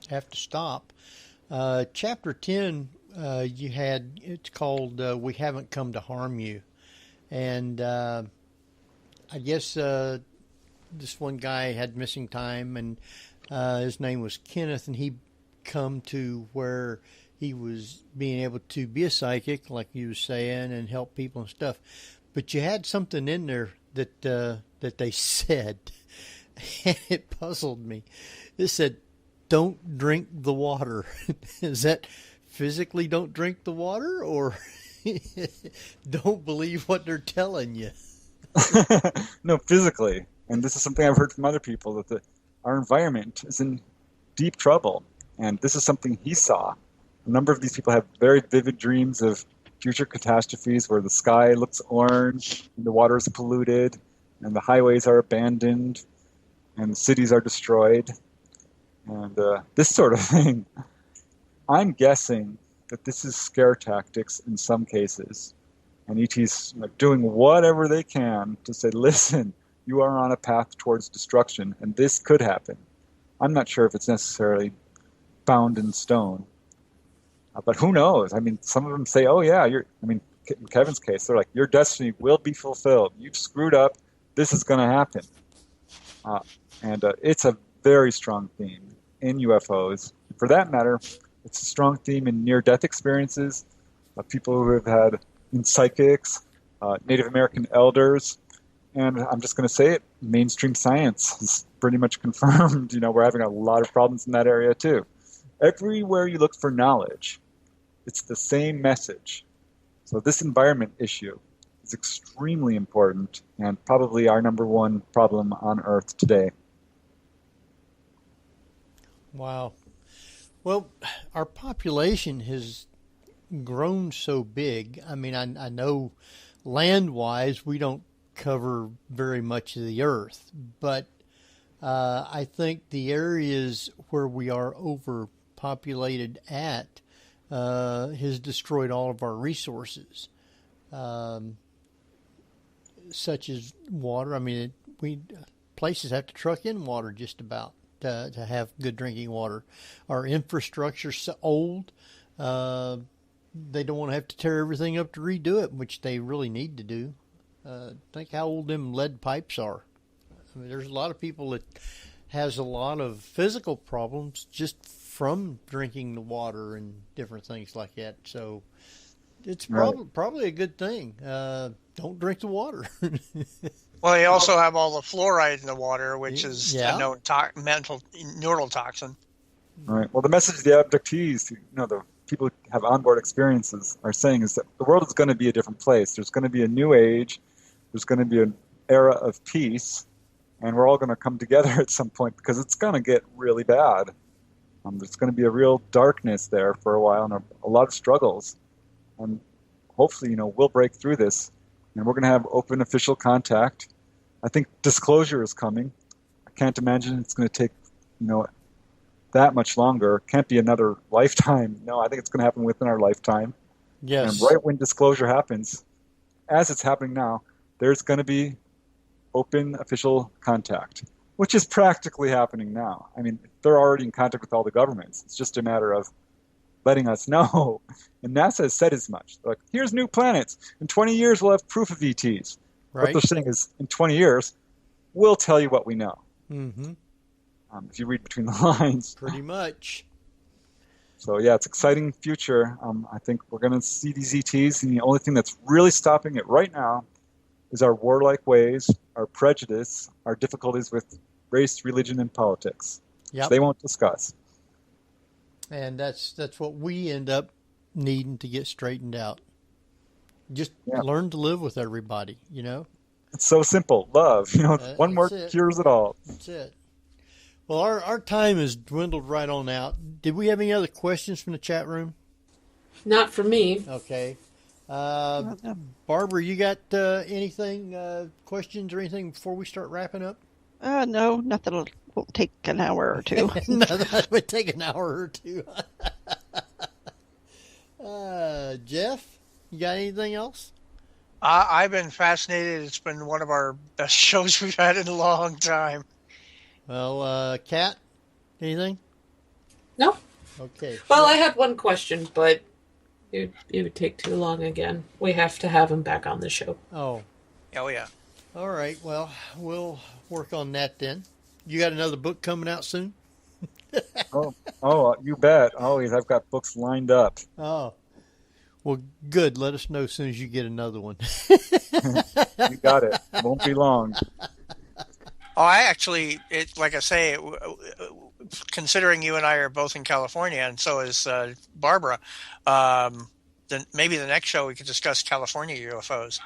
to stop, chapter 10, you had it's called "We Haven't Come to Harm You," and I guess this one guy had missing time, and his name was Kenneth, and he come to where he was being able to be a psychic, like you were saying, and help people and stuff. But you had something in there that they said, and it puzzled me. It said, "Don't drink the water." Is that physically don't drink the water, or don't believe what they're telling you? No, physically. And this is something I've heard from other people, that our environment is in deep trouble. And this is something he saw. A number of these people have very vivid dreams of future catastrophes where the sky looks orange, and the water is polluted, and the highways are abandoned, and the cities are destroyed. And this sort of thing. I'm guessing that this is scare tactics in some cases. And ET's doing whatever they can to say, listen, you are on a path towards destruction, and this could happen. I'm not sure if it's necessarily bound in stone. But who knows? I mean, some of them say, oh, yeah, in Kevin's case, they're like, your destiny will be fulfilled. You've screwed up. This is going to happen. And it's a very strong theme in UFOs. For that matter, it's a strong theme in near-death experiences, people who have had in psychics, Native American elders, and I'm just going to say it, mainstream science is pretty much confirmed. We're having a lot of problems in that area too. Everywhere you look for knowledge, it's the same message. So this environment issue is extremely important and probably our number one problem on Earth today. Wow. Well, our population has grown so big. I mean, I know land-wise we don't cover very much of the Earth, but I think the areas where we are overpopulated at has destroyed all of our resources, such as water. I mean, places have to truck in water just about to have good drinking water. Our infrastructure's so old. They don't want to have to tear everything up to redo it, which they really need to do. Think how old them lead pipes are. I mean, there's a lot of people that has a lot of physical problems just from drinking the water and different things like that. So it's probably a good thing. Don't drink the water. Well, they also have all the fluoride in the water, which is a known neural toxin. All right. Well, the message the abductees, the people who have onboard experiences are saying is that the world is going to be a different place. There's going to be a new age. There's going to be an era of peace, and we're all going to come together at some point because it's going to get really bad. There's going to be a real darkness there for a while and a lot of struggles. And hopefully, we'll break through this, and we're going to have open official contact. I think disclosure is coming. I can't imagine it's going to take, that much longer. It can't be another lifetime. No, I think it's going to happen within our lifetime. Yes. And right when disclosure happens, as it's happening now, there's going to be open official contact, which is practically happening now. I mean, they're already in contact with all the governments. It's just a matter of letting us know. And NASA has said as much. They're like, here's new planets. In 20 years, we'll have proof of ETs. Right. What they're saying is, in 20 years, we'll tell you what we know. Mm-hmm. If you read between the lines. Pretty much. So, yeah, it's an exciting future. I think we're going to see these ETs, and the only thing that's really stopping it right now is our warlike ways, our prejudice, our difficulties with race, religion, and politics. Yep. So they won't discuss. And that's what we end up needing to get straightened out. Just learn to live with everybody, It's so simple. Love. One word cures it all. That's it. Well, our time has dwindled right on out. Did we have any other questions from the chat room? Not for me. Okay. Barbara, you got anything, questions or anything before we start wrapping up? No, nothing will take an hour or two. No, that would take an hour or two. Jeff, you got anything else? I've been fascinated. It's been one of our best shows we've had in a long time. Well, Kat, anything? No. Okay. Well, I had one question, but it would take too long again. We have to have him back on the show. Oh, Oh, yeah. all right. Well, we'll work on that then. You got another book coming out soon? Oh, you bet. Always, I've got books lined up. Oh, well, good. Let us know as soon as you get another one. You got it. It won't be long. Oh, like I say, considering you and I are both in California, and so is Barbara, then maybe the next show we could discuss California UFOs.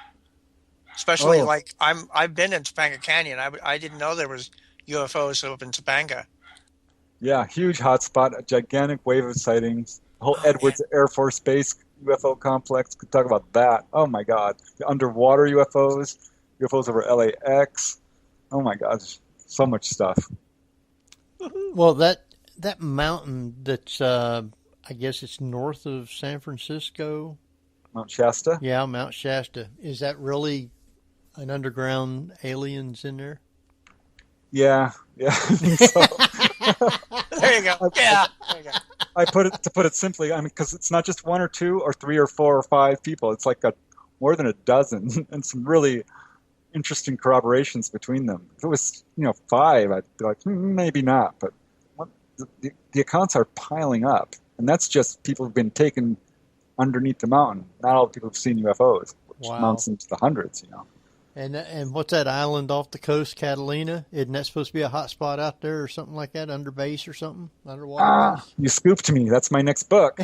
Especially I've been in Topanga Canyon. I didn't know there was UFOs up in Topanga. Yeah, huge hotspot, a gigantic wave of sightings. The whole Edwards Air Force Base UFO complex. Could talk about that. Oh my God, the underwater UFOs, UFOs over LAX. Oh my gosh, so much stuff. Well, that mountain that's I guess it's north of San Francisco. Mount Shasta. Yeah, Mount Shasta. Is that really an underground aliens in there? Yeah, I think so. There you go. Yeah. There you go. To put it simply, I mean, because it's not just one or two or three or four or five people. It's like more than a dozen, and some really interesting corroborations between them. If it was, five, I'd be like, maybe not. But the accounts are piling up, and that's just people who've been taken underneath the mountain. Not all the people who've seen UFOs, which amounts into the hundreds. And what's that island off the coast, Catalina? Isn't that supposed to be a hot spot out there or something like that, under base or something, underwater base? You scooped me. That's my next book.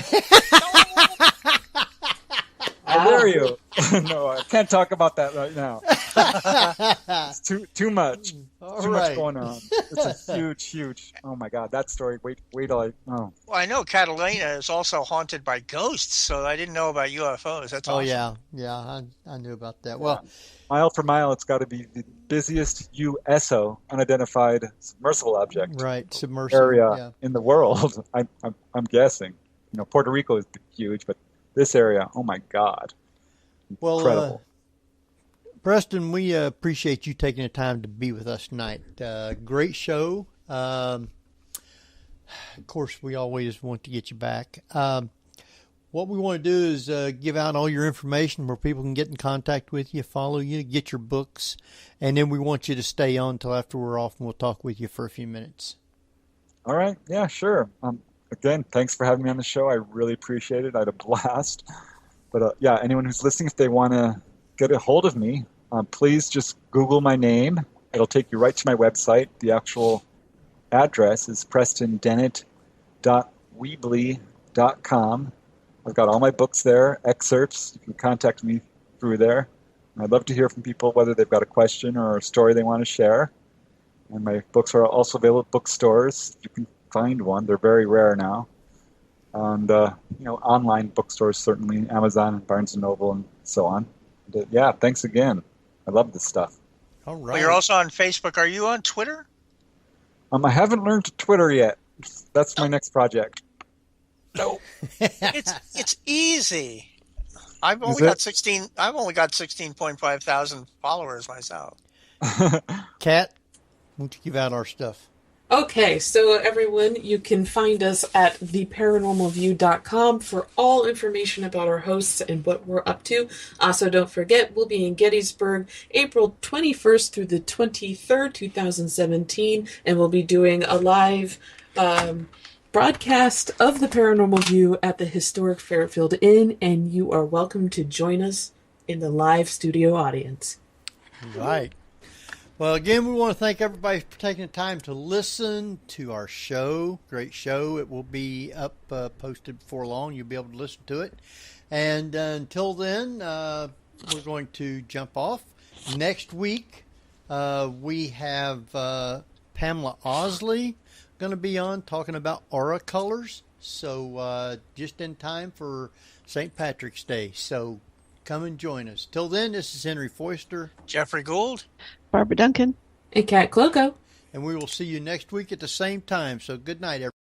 How dare you? No, I can't talk about that right now. It's too much. Much going on. It's a huge. Oh my God, that story. Wait till I. Oh. Well, I know Catalina is also haunted by ghosts, so I didn't know about UFOs. That's awesome. Yeah. I knew about that. Well, mile for mile, it's got to be the busiest USO, unidentified submersible object, submersible area in the world. I'm guessing. Puerto Rico is huge, but this area, oh my God, incredible. Preston, we appreciate you taking the time to be with us tonight. Great show. Of course, we always want to get you back. What we want to do is give out all your information where people can get in contact with you, follow you, get your books, and then we want you to stay on until after we're off, and we'll talk with you for a few minutes. All right. Yeah, sure. Again, thanks for having me on the show. I really appreciate it. I had a blast. But anyone who's listening, if they want to get a hold of me, please just Google my name. It'll take you right to my website. The actual address is prestondennett.weebly.com. I've got all my books there, excerpts. You can contact me through there. And I'd love to hear from people whether they've got a question or a story they want to share. And my books are also available at bookstores. You can find one. They're very rare now. And, online bookstores, certainly, Amazon and Barnes & Noble and so on. But, thanks again. I love this stuff. All right. Well, you're also on Facebook. Are you on Twitter? I haven't learned Twitter yet. That's my next project. No. It's easy. I've only got 16.5 thousand followers myself. Kat, why don't you give out our stuff? Okay, so everyone, you can find us at theparanormalview.com for all information about our hosts and what we're up to. Also, don't forget, we'll be in Gettysburg April 21st through the 23rd, 2017, and we'll be doing a live broadcast of the Paranormal View at the historic Fairfield Inn, and you are welcome to join us in the live studio audience. Right. Well, again, we want to thank everybody for taking the time to listen to our show. Great show. It will be up, posted before long. You'll be able to listen to it. And until then, we're going to jump off. Next week, we have Pamela Osley going to be on talking about aura colors. So just in time for St. Patrick's Day. So come and join us. Till then, this is Henry Foister, Jeffrey Gould, Barbara Duncan, and Kat Cloco. And we will see you next week at the same time. So good night, everybody.